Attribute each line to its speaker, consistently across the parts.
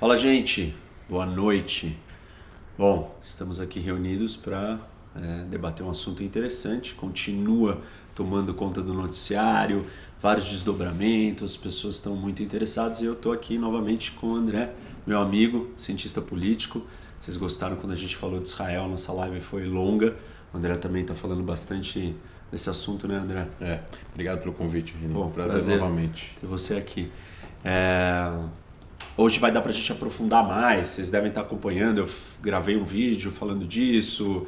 Speaker 1: Fala, gente, boa noite. Bom, estamos aqui reunidos para debater um assunto interessante. Continua tomando conta do noticiário, vários desdobramentos, as pessoas estão muito interessadas e eu estou aqui novamente com o André, meu amigo, cientista político. Vocês gostaram quando a gente falou de Israel, nossa live foi longa. O André também está falando bastante desse assunto, né, André?
Speaker 2: Obrigado pelo convite, Vini.
Speaker 1: Bom,
Speaker 2: prazer novamente
Speaker 1: ter você aqui. Hoje vai dar pra gente aprofundar mais, vocês devem estar acompanhando, eu gravei um vídeo falando disso,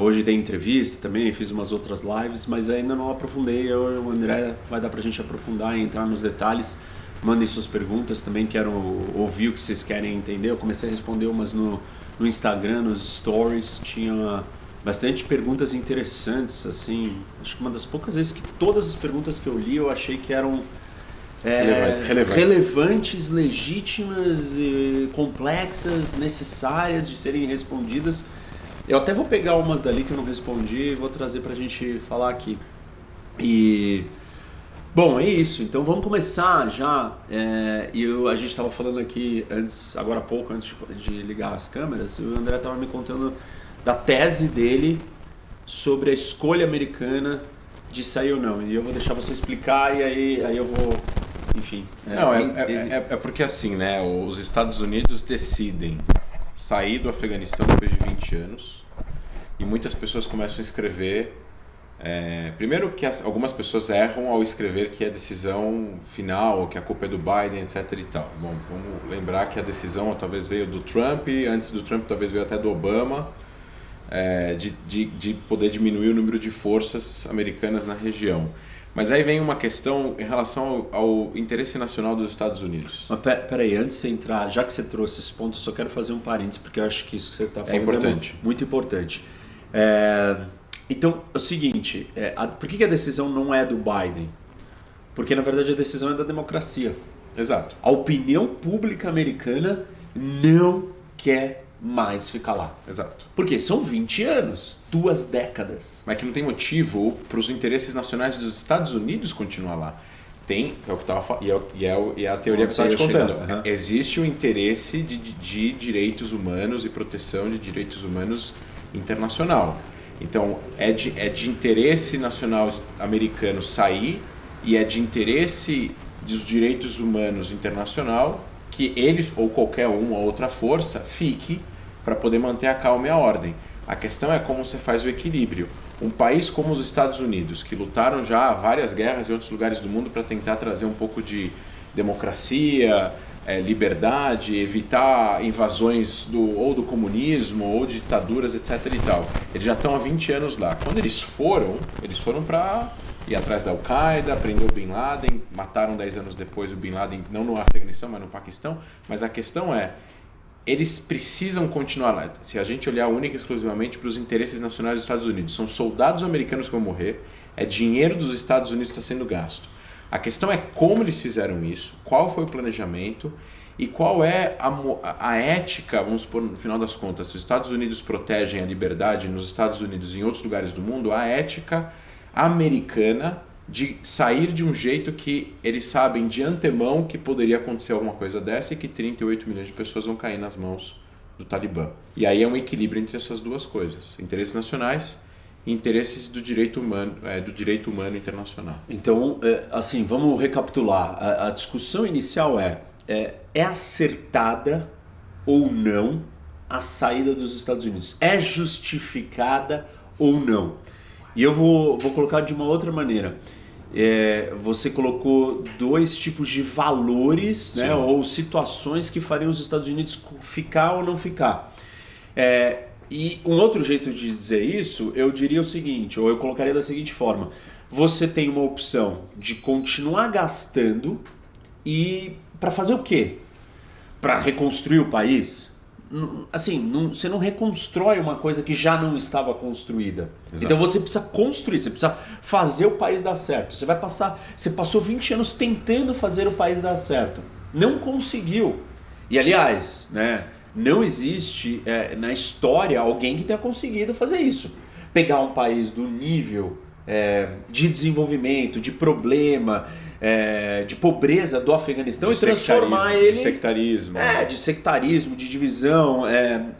Speaker 1: hoje tem entrevista também, fiz umas outras lives, mas ainda não aprofundei, o André vai dar pra gente aprofundar e entrar nos detalhes. Mandem suas perguntas também, quero ouvir o que vocês querem entender. Eu comecei a responder umas no Instagram, nos stories, tinha bastante perguntas interessantes, assim, acho que uma das poucas vezes que todas as perguntas que eu li eu achei que eram relevantes, legítimas, complexas, necessárias de serem respondidas. Eu até vou pegar umas dali que eu não respondi e vou trazer pra gente falar aqui. E bom, é isso. Então vamos começar já. A gente estava falando aqui agora há pouco, antes de ligar as câmeras, o André estava me contando da tese dele sobre a escolha americana de sair ou não. E eu vou deixar você explicar e aí eu vou... Enfim.
Speaker 2: É porque assim, né? Os Estados Unidos decidem sair do Afeganistão depois de 20 anos e muitas pessoas começam a escrever. Primeiro que algumas pessoas erram ao escrever que a decisão final, que a culpa é do Biden, etc. e tal. Bom, vamos lembrar que a decisão talvez veio do Trump, antes do Trump talvez veio até do Obama, de poder diminuir o número de forças americanas na região. Mas aí vem uma questão em relação ao interesse nacional dos Estados Unidos.
Speaker 1: Mas peraí, antes de você entrar, já que você trouxe esse ponto, eu só quero fazer um parênteses, porque eu acho que isso que você está falando
Speaker 2: é importante.
Speaker 1: Muito importante. Então, é o seguinte, por que a decisão não é do Biden? Porque, na verdade, a decisão é da democracia.
Speaker 2: Exato.
Speaker 1: A opinião pública americana não quer mais ficar lá.
Speaker 2: Exato.
Speaker 1: Porque são 20 anos, 2 décadas.
Speaker 2: Mas que não tem motivo para os interesses nacionais dos Estados Unidos continuar lá. Tem, é o que estava falando, e é a teoria que eu estava te contando.
Speaker 1: Uhum.
Speaker 2: Existe o interesse de direitos humanos e proteção de direitos humanos internacional. Então, é de interesse nacional americano sair e é de interesse dos direitos humanos internacional que eles ou qualquer uma outra força fique para poder manter a calma e a ordem. A questão é como você faz o equilíbrio. Um país como os Estados Unidos, que lutaram já várias guerras em outros lugares do mundo para tentar trazer um pouco de democracia, liberdade, evitar invasões ou do comunismo ou ditaduras, etc. e tal. Eles já estão há 20 anos lá. Quando eles foram para ir atrás da Al-Qaeda, prender o Bin Laden, mataram 10 anos depois o Bin Laden, não no Afeganistão, mas no Paquistão. Mas a questão é, eles precisam continuar lá. Se a gente olhar única e exclusivamente para os interesses nacionais dos Estados Unidos, são soldados americanos que vão morrer, é dinheiro dos Estados Unidos que está sendo gasto. A questão é como eles fizeram isso, qual foi o planejamento e qual é a ética, vamos supor, no final das contas, se os Estados Unidos protegem a liberdade nos Estados Unidos e em outros lugares do mundo, a ética americana de sair de um jeito que eles sabem de antemão que poderia acontecer alguma coisa dessa e que 38 milhões de pessoas vão cair nas mãos do Talibã. E aí é um equilíbrio entre essas duas coisas, interesses nacionais e interesses do direito humano internacional.
Speaker 1: Então, assim, vamos recapitular. A discussão inicial é acertada ou não a saída dos Estados Unidos? É justificada ou não? E eu vou colocar de uma outra maneira. Você colocou 2 tipos de valores, né, ou situações que fariam os Estados Unidos ficar ou não ficar. E um outro jeito de dizer isso, eu diria o seguinte, ou eu colocaria da seguinte forma. Você tem uma opção de continuar gastando e para fazer o quê? Para reconstruir o país? Assim, você não reconstrói uma coisa que já não estava construída. Exato. Então você precisa construir, você precisa fazer o país dar certo. Você passou 20 anos tentando fazer o país dar certo. Não conseguiu. E aliás, né, não existe na história alguém que tenha conseguido fazer isso. Pegar um país do nível de desenvolvimento, de problema, de pobreza do Afeganistão
Speaker 2: De
Speaker 1: e transformar ele...
Speaker 2: De sectarismo.
Speaker 1: De sectarismo, de divisão,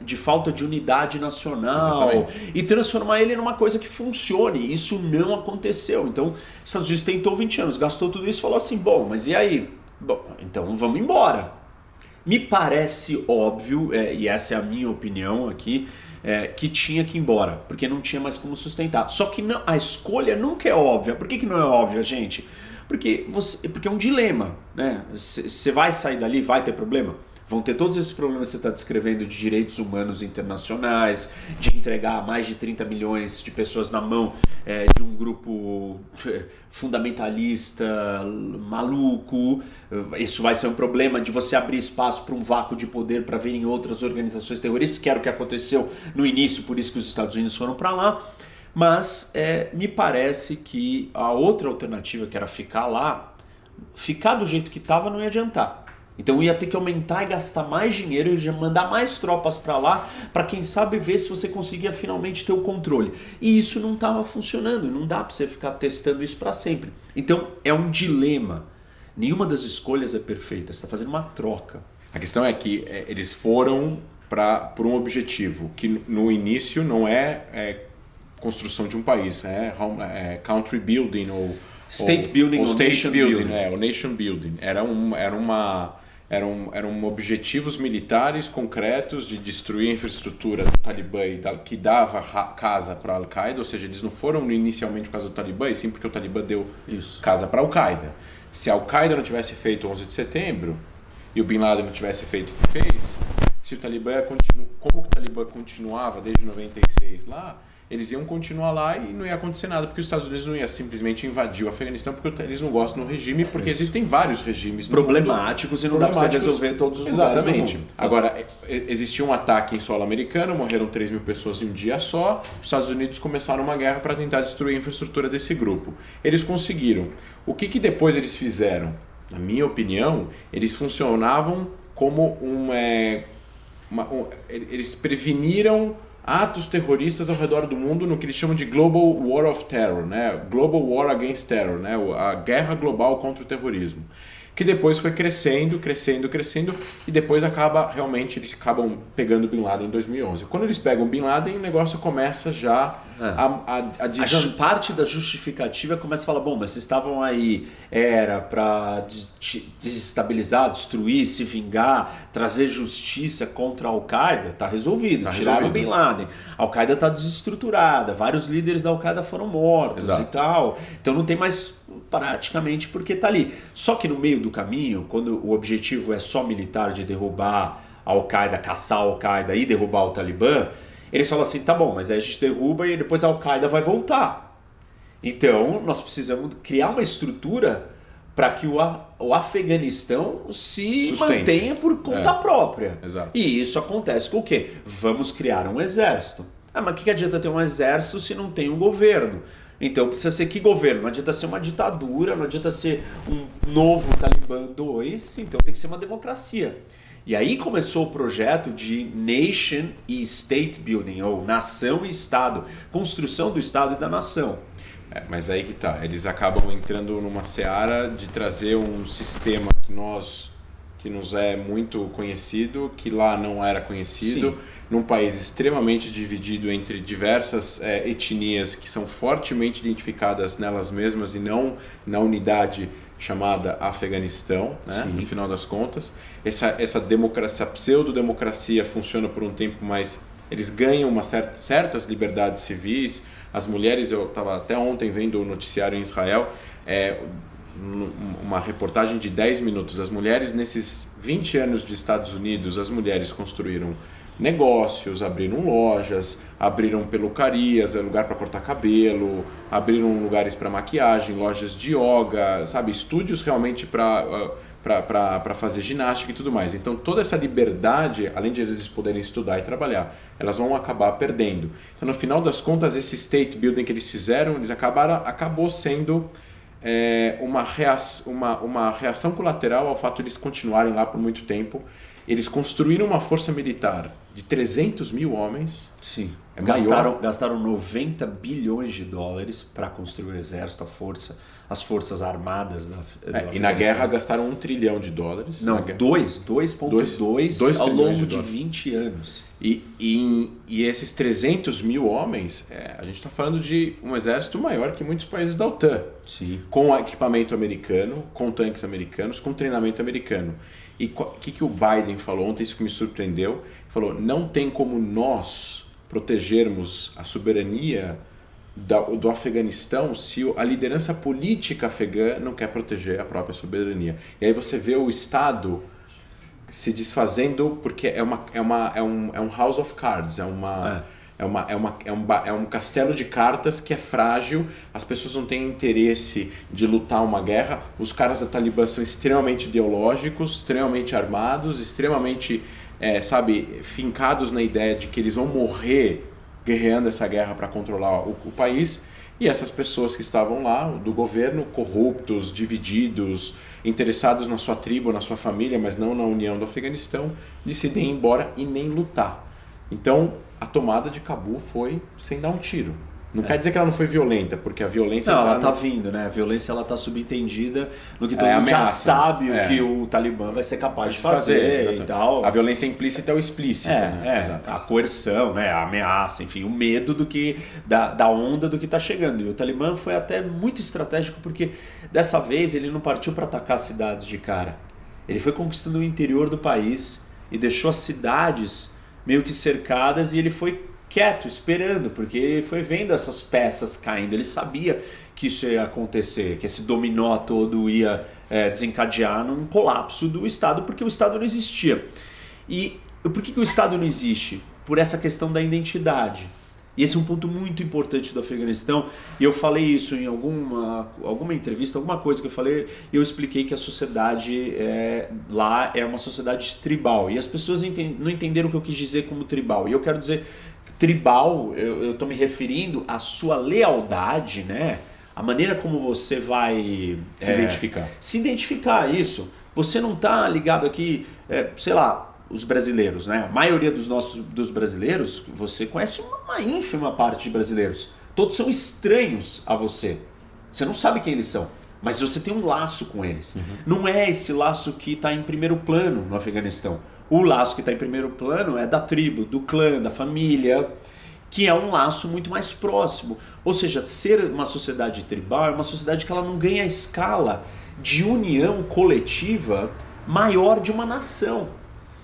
Speaker 1: de falta de unidade nacional.
Speaker 2: Exatamente.
Speaker 1: E transformar ele numa coisa que funcione. Isso não aconteceu. Então, os Estados Unidos tentou 20 anos, gastou tudo isso e falou assim, bom, mas e aí? Bom, então vamos embora. Me parece óbvio, e essa é a minha opinião aqui, que tinha que ir embora, porque não tinha mais como sustentar. Só que não, a escolha nunca é óbvia. Por que não é óbvia, gente? Porque é um dilema, né? Você vai sair dali, vai ter problema? Vão ter todos esses problemas que você está descrevendo de direitos humanos internacionais, de entregar mais de 30 milhões de pessoas na mão de um grupo fundamentalista, maluco. Isso vai ser um problema de você abrir espaço para um vácuo de poder para virem outras organizações terroristas, que era o que aconteceu no início, por isso que os Estados Unidos foram para lá. Mas me parece que a outra alternativa, que era ficar lá, ficar do jeito que estava não ia adiantar. Então ia ter que aumentar e gastar mais dinheiro e mandar mais tropas para lá, para quem sabe ver se você conseguia finalmente ter o controle. E isso não estava funcionando, não dá para você ficar testando isso para sempre. Então é um dilema. Nenhuma das escolhas é perfeita, você está fazendo uma troca.
Speaker 2: A questão é que eles foram por um objetivo, que no início não é construção de um país, é country building ou
Speaker 1: state building ou
Speaker 2: state
Speaker 1: nation
Speaker 2: building.
Speaker 1: building.
Speaker 2: O nation building. Eram objetivos militares concretos de destruir a infraestrutura do Talibã que dava casa para a Al-Qaeda, ou seja, eles não foram inicialmente por causa do Talibã, e sim porque o Talibã deu casa para a Al-Qaeda. Se a Al-Qaeda não tivesse feito 11 de setembro e o Bin Laden não tivesse feito o que fez, se o Talibã como o Talibã continuava desde 96 lá, eles iam continuar lá e não ia acontecer nada, porque os Estados Unidos não ia simplesmente invadir o Afeganistão, porque eles não gostam do regime, porque existem vários regimes
Speaker 1: problemáticos e não dá para você resolver todos os lugares do mundo.
Speaker 2: Agora, existia um ataque em solo americano, morreram 3 mil pessoas em um dia só, os Estados Unidos começaram uma guerra para tentar destruir a infraestrutura desse grupo. Eles conseguiram. O que depois eles fizeram? Na minha opinião, eles funcionavam como eles preveniram atos terroristas ao redor do mundo no que eles chamam de Global War of Terror, né? Global War Against Terror, né? A guerra global contra o terrorismo, que depois foi crescendo e depois eles acabam pegando Bin Laden em 2011. Quando eles pegam Bin Laden, o negócio começa já a
Speaker 1: parte da justificativa começa a falar, bom, mas vocês estavam aí, era para desestabilizar, destruir, se vingar, trazer justiça contra a Al-Qaeda, tá resolvido, tiraram Bin Laden. A Al-Qaeda tá desestruturada, vários líderes da Al-Qaeda foram mortos. Exato. E tal, então não tem mais praticamente porque tá ali. Só que no meio do caminho, quando o objetivo é só militar de derrubar a Al-Qaeda, caçar a Al-Qaeda e derrubar o Talibã, eles falam assim, tá bom, mas aí a gente derruba e depois a Al-Qaeda vai voltar. Então nós precisamos criar uma estrutura para que o Afeganistão se mantenha por conta própria.
Speaker 2: Exato.
Speaker 1: E isso acontece com o quê? Vamos criar um exército. Mas o que adianta ter um exército se não tem um governo? Então precisa ser que governo? Não adianta ser uma ditadura, não adianta ser um novo Talibã 2, então tem que ser uma democracia. E aí começou o projeto de Nation e State Building, ou Nação e Estado, construção do Estado e da Nação.
Speaker 2: Mas aí que tá, eles acabam entrando numa seara de trazer um sistema que nos é muito conhecido, que lá não era conhecido. Sim. Num país extremamente dividido entre diversas etnias que são fortemente identificadas nelas mesmas e não na unidade chamada Afeganistão, né? No final das contas. Essa democracia, pseudo-democracia funciona por um tempo, mas eles ganham certas liberdades civis. As mulheres, eu estava até ontem vendo o noticiário em Israel, uma reportagem de 10 minutos. As mulheres, nesses 20 anos de Estados Unidos, as mulheres construíram negócios, abriram lojas, abriram pelucarias, lugar para cortar cabelo, abriram lugares para maquiagem, lojas de yoga, sabe, estúdios realmente para fazer ginástica e tudo mais. Então toda essa liberdade, além de eles poderem estudar e trabalhar, elas vão acabar perdendo. Então no final das contas, esse state building que eles fizeram, acabou sendo uma reação colateral ao fato de eles continuarem lá por muito tempo. Eles construíram uma força militar de 300 mil homens.
Speaker 1: Sim.
Speaker 2: É maior.
Speaker 1: Gastaram 90 bilhões de dólares para construir o exército, as forças armadas do
Speaker 2: E na guerra gastaram $1 trilhão.
Speaker 1: Não, 2,2 ao longo de 20 anos.
Speaker 2: E esses 300 mil homens, a gente está falando de um exército maior que muitos países da OTAN.
Speaker 1: Sim.
Speaker 2: Com equipamento americano, com tanques americanos, com treinamento americano. E o que o Biden falou ontem, isso que me surpreendeu, falou, não tem como nós protegermos a soberania do Afeganistão se a liderança política afegã não quer proteger a própria soberania. E aí você vê o Estado se desfazendo porque é um house of cards, é um castelo de cartas que é frágil, as pessoas não têm interesse de lutar uma guerra, os caras da Talibã são extremamente ideológicos, extremamente armados, extremamente, fincados na ideia de que eles vão morrer guerreando essa guerra para controlar o país, e essas pessoas que estavam lá, do governo, corruptos, divididos, interessados na sua tribo, na sua família, mas não na união do Afeganistão, decidem ir embora e nem lutar. Então, a tomada de Cabul foi sem dar um tiro. Não quer dizer que ela não foi violenta, porque a violência...
Speaker 1: Não, ela tá vindo, né? A violência ela tá subentendida no que todo mundo já sabe o que o Talibã vai ser capaz de fazer e tal.
Speaker 2: A violência implícita ou explícita, né?
Speaker 1: A coerção, né? A ameaça, enfim, o medo da onda do que tá chegando. E o Talibã foi até muito estratégico porque dessa vez ele não partiu para atacar as cidades de cara. Ele foi conquistando o interior do país e deixou as cidades meio que cercadas e ele foi quieto, esperando, porque ele foi vendo essas peças caindo, ele sabia que isso ia acontecer, que esse dominó todo ia desencadear num colapso do Estado, porque o Estado não existia. E por que o Estado não existe? Por essa questão da identidade. E esse é um ponto muito importante do Afeganistão, e eu falei isso em alguma entrevista, alguma coisa que eu falei, e eu expliquei que a sociedade lá é uma sociedade tribal, e as pessoas não entenderam o que eu quis dizer como tribal, e eu quero dizer tribal, eu estou me referindo à sua lealdade, né? A maneira como você vai se identificar, isso. Você não está ligado aqui, sei lá, os brasileiros, né? A maioria dos brasileiros, você conhece uma ínfima parte de brasileiros. Todos são estranhos a você. Você não sabe quem eles são, mas você tem um laço com eles. Uhum. Não é esse laço que está em primeiro plano no Afeganistão. O laço que está em primeiro plano é da tribo, do clã, da família, que é um laço muito mais próximo. Ou seja, ser uma sociedade tribal é uma sociedade que ela não ganha a escala de união coletiva maior de uma nação,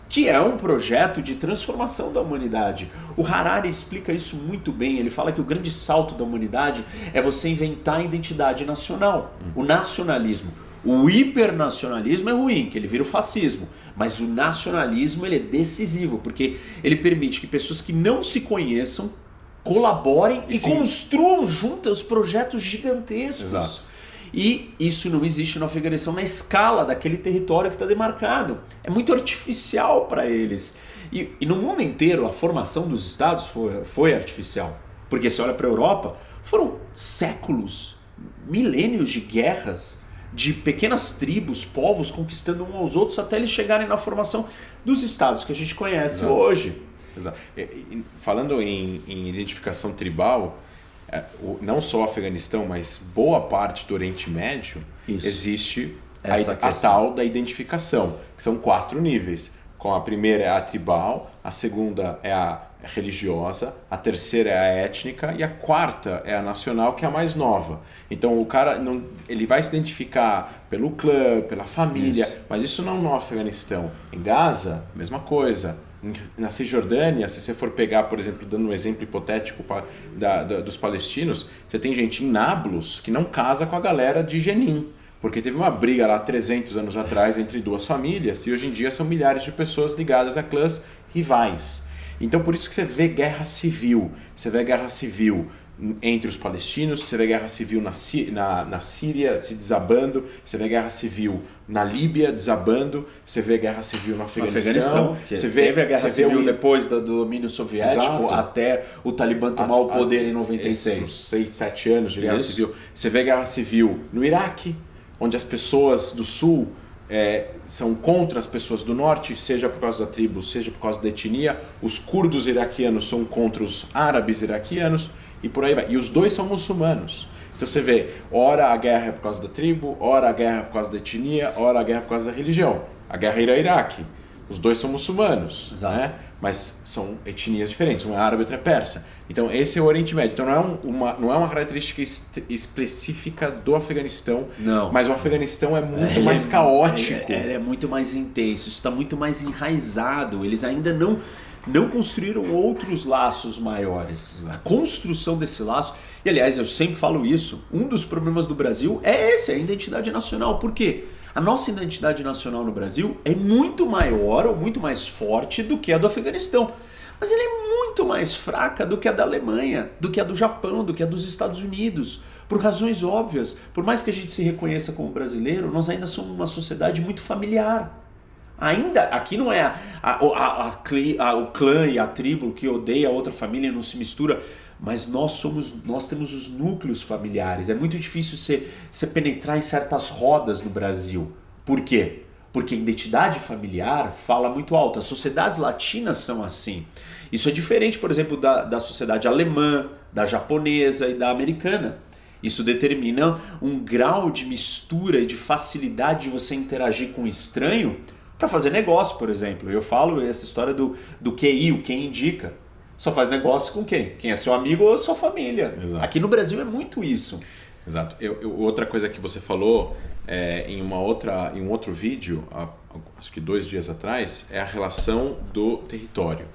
Speaker 1: que é um projeto de transformação da humanidade. O Harari explica isso muito bem, ele fala que o grande salto da humanidade é você inventar a identidade nacional, o nacionalismo. O hipernacionalismo é ruim, que ele vira o fascismo, mas o nacionalismo ele é decisivo, porque ele permite que pessoas que não se conheçam colaborem e construam juntas projetos gigantescos.
Speaker 2: Exato.
Speaker 1: E isso não existe no Afeganistão na escala daquele território que está demarcado. É muito artificial para eles. E no mundo inteiro a formação dos estados foi artificial. Porque se olha para a Europa, foram séculos, milênios de guerras, de pequenas tribos, povos conquistando uns aos outros até eles chegarem na formação dos estados que a gente conhece hoje.
Speaker 2: Exato. Falando em identificação tribal, não só o Afeganistão, mas boa parte do Oriente Médio, existe a tal da identificação, que são 4 níveis. A primeira é a tribal, a segunda é a religiosa, a terceira é a étnica e a quarta é a nacional, que é a mais nova. Então o cara ele vai se identificar pelo clã, pela família, mas isso não no Afeganistão. Em Gaza, mesma coisa. Na Cisjordânia, se você for pegar, por exemplo, dando um exemplo hipotético dos palestinos, você tem gente em Nablus que não casa com a galera de Jenin, porque teve uma briga lá 300 anos atrás entre 2 famílias e hoje em dia são milhares de pessoas ligadas a clãs rivais. Então por isso que você vê guerra civil. Você vê guerra civil entre os palestinos, você vê guerra civil na Síria se desabando, você vê guerra civil na Líbia desabando, você vê guerra civil no Afeganistão.
Speaker 1: Teve a guerra civil depois do domínio soviético, até o Talibã tomar o poder em 96.
Speaker 2: 6, 7 anos de guerra civil. Você vê guerra civil no Iraque, onde as pessoas do sul são contra as pessoas do norte, seja por causa da tribo, seja por causa da etnia. Os curdos iraquianos são contra os árabes iraquianos e por aí vai. E os dois são muçulmanos. Então você vê, ora a guerra é por causa da tribo, ora a guerra é por causa da etnia, ora a guerra é por causa da religião. A guerra é Iraque. Os dois são muçulmanos, né? Mas são etnias diferentes, um é árabe e outro é persa. Então esse é o Oriente Médio. Então não é uma característica específica do Afeganistão,
Speaker 1: não.
Speaker 2: Mas o Afeganistão é muito mais caótico.
Speaker 1: É muito mais intenso, isso está muito mais enraizado. Eles ainda não construíram outros laços maiores. A construção desse laço, e aliás eu sempre falo isso, um dos problemas do Brasil é esse, a identidade nacional. Por quê? A nossa identidade nacional no Brasil é muito maior ou muito mais forte do que a do Afeganistão. Mas ela é muito mais fraca do que a da Alemanha, do que a do Japão, do que a dos Estados Unidos. Por razões óbvias. Por mais que a gente se reconheça como brasileiro, nós ainda somos uma sociedade muito familiar. Ainda, aqui não é o clã e a tribo que odeia a outra família e não se mistura, mas nós temos os núcleos familiares. É muito difícil você penetrar em certas rodas no Brasil. Por quê? Porque a identidade familiar fala muito alto. As sociedades latinas são assim. Isso é diferente, por exemplo, da sociedade alemã, da japonesa e da americana. Isso determina um grau de mistura e de facilidade de você interagir com o estranho para fazer negócio, por exemplo. Eu falo essa história do QI, o quem indica. Só faz negócio com quem? Quem é seu amigo ou sua família.
Speaker 2: Exato.
Speaker 1: Aqui no Brasil é muito isso.
Speaker 2: Exato. Outra coisa que você falou em um outro vídeo, acho que 2 dias atrás, é a relação do território.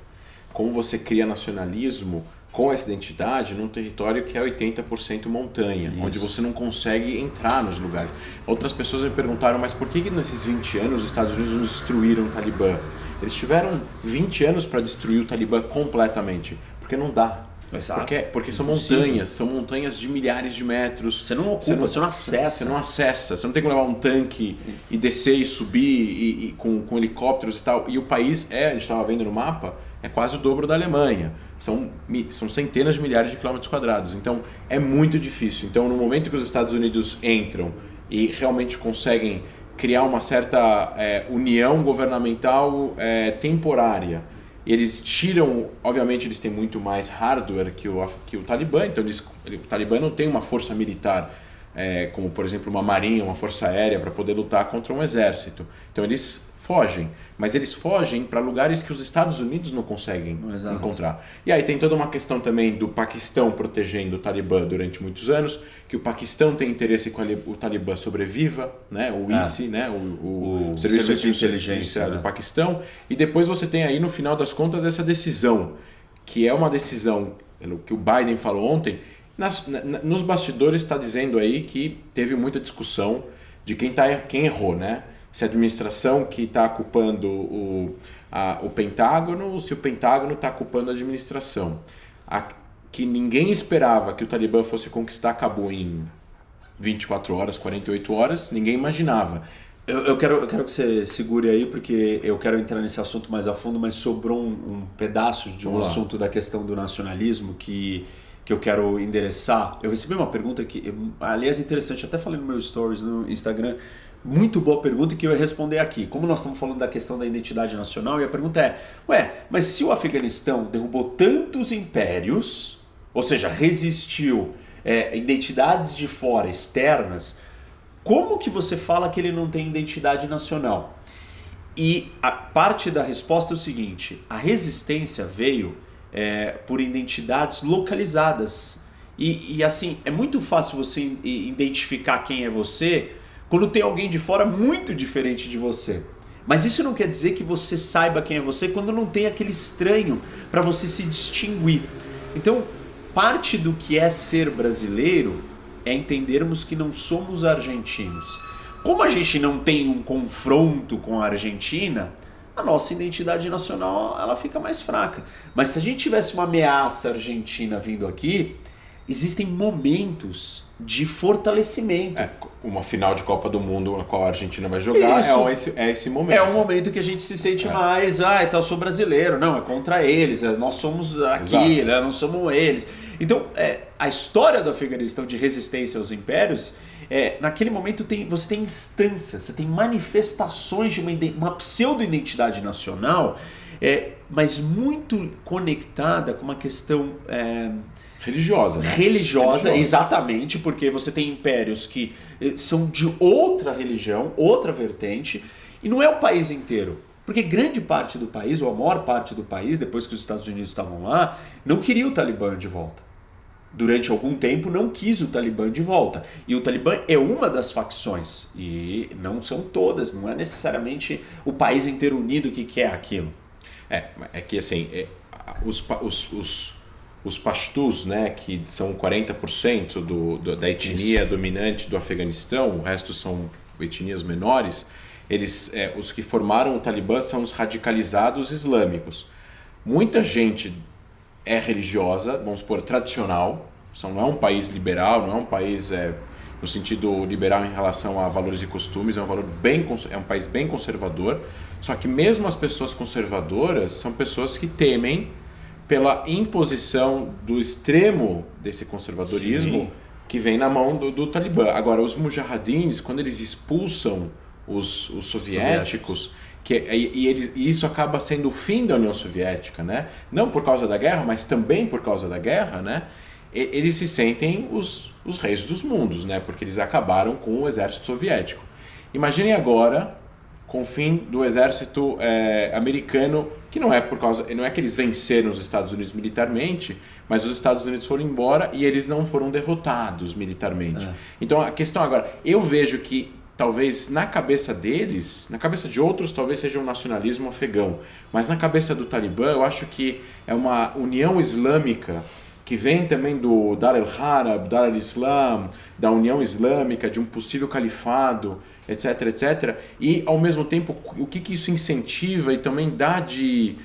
Speaker 2: Como você cria nacionalismo com essa identidade num território que é 80% montanha, onde você não consegue entrar nos lugares. Outras pessoas me perguntaram, mas por que nesses 20 anos os Estados Unidos não destruíram o Talibã? Eles tiveram 20 anos para destruir o Talibã completamente, porque não dá.
Speaker 1: Exato.
Speaker 2: Porque são montanhas de milhares de metros.
Speaker 1: Você não ocupa, você não acessa.
Speaker 2: Você não acessa, você não tem como levar um tanque e descer e subir e com helicópteros e tal. E o país a gente estava vendo no mapa, é quase o dobro da Alemanha. São centenas de milhares de quilômetros quadrados. Então é muito difícil. Então no momento que os Estados Unidos entram e realmente conseguem criar uma certa união governamental temporária, eles tiram, obviamente eles têm muito mais hardware que o Talibã, então o Talibã não tem uma força militar como por exemplo uma marinha, uma força aérea para poder lutar contra um exército. Então eles fogem, mas eles fogem para lugares que os Estados Unidos não conseguem encontrar. E aí tem toda uma questão também do Paquistão protegendo o Talibã durante muitos anos, que o Paquistão tem interesse que o Talibã sobreviva, né? O ISI, né? o Serviço de Inteligência do Paquistão. E depois você tem aí, no final das contas, essa decisão, que é uma decisão que o Biden falou ontem. Nos bastidores está dizendo aí que teve muita discussão de quem errou, né? Se a administração que está culpando o Pentágono ou se o Pentágono está culpando a administração. Que ninguém esperava que o Talibã fosse conquistar Cabul em 24 horas, 48 horas, ninguém imaginava.
Speaker 1: Eu quero que você segure aí, porque eu quero entrar nesse assunto mais a fundo, mas sobrou um pedaço de um assunto da questão do nacionalismo que eu quero endereçar. Eu recebi uma pergunta que, aliás, interessante, até falei no meu stories no Instagram, muito boa pergunta que eu ia responder aqui. Como nós estamos falando da questão da identidade nacional, e a pergunta é, mas se o Afeganistão derrubou tantos impérios, ou seja, resistiu identidades de fora, externas, como que você fala que ele não tem identidade nacional? E a parte da resposta é o seguinte, a resistência veio por identidades localizadas. E assim, é muito fácil você identificar quem é você quando tem alguém de fora muito diferente de você. Mas isso não quer dizer que você saiba quem é você quando não tem aquele estranho para você se distinguir. Então, parte do que é ser brasileiro é entendermos que não somos argentinos. Como a gente não tem um confronto com a Argentina, a nossa identidade nacional ela fica mais fraca. Mas se a gente tivesse uma ameaça argentina vindo aqui, existem momentos de fortalecimento.
Speaker 2: Uma final de Copa do Mundo na qual a Argentina vai jogar é esse momento.
Speaker 1: É o momento que a gente se sente mais, então eu sou brasileiro. Não, é contra eles, nós somos aqui, né? Não somos eles. Então, a história do Afeganistão de resistência aos impérios, naquele momento você tem instâncias, você tem manifestações de uma pseudo-identidade nacional, mas muito conectada com uma questão
Speaker 2: religiosa, né?
Speaker 1: Religiosa, exatamente, porque você tem impérios que são de outra religião, outra vertente, e não é o país inteiro. Porque grande parte do país, ou a maior parte do país, depois que os Estados Unidos estavam lá, não queria o Talibã de volta. Durante algum tempo não quis o Talibã de volta. E o Talibã é uma das facções, e não são todas, não é necessariamente o país inteiro unido que quer aquilo.
Speaker 2: É que assim, os pashtus, né, que são 40% da etnia dominante do Afeganistão, o resto são etnias menores, os que formaram o Talibã são os radicalizados islâmicos. Muita gente é religiosa, vamos supor, tradicional, não é um país liberal, não é um país no sentido liberal em relação a valores e costumes, é um país bem conservador, só que mesmo as pessoas conservadoras são pessoas que temem pela imposição do extremo desse conservadorismo. Sim. Que vem na mão do Talibã. Agora, os mujahidins, quando eles expulsam os soviéticos, e isso acaba sendo o fim da União Soviética, né? Não por causa da guerra, mas também por causa da guerra, né? Eles se sentem os reis dos mundos, né? Porque eles acabaram com o exército soviético. Imaginem agora com o fim do exército americano, que não é que eles venceram os Estados Unidos militarmente, mas os Estados Unidos foram embora e eles não foram derrotados militarmente. Então a questão agora, eu vejo que talvez na cabeça deles, na cabeça de outros talvez seja um nacionalismo afegão, mas na cabeça do Talibã eu acho que é uma união islâmica que vem também do Dar el-Harab, Dar el-Islam, da União Islâmica, de um possível califado, etc, etc. E, ao mesmo tempo, o que isso incentiva e também dá de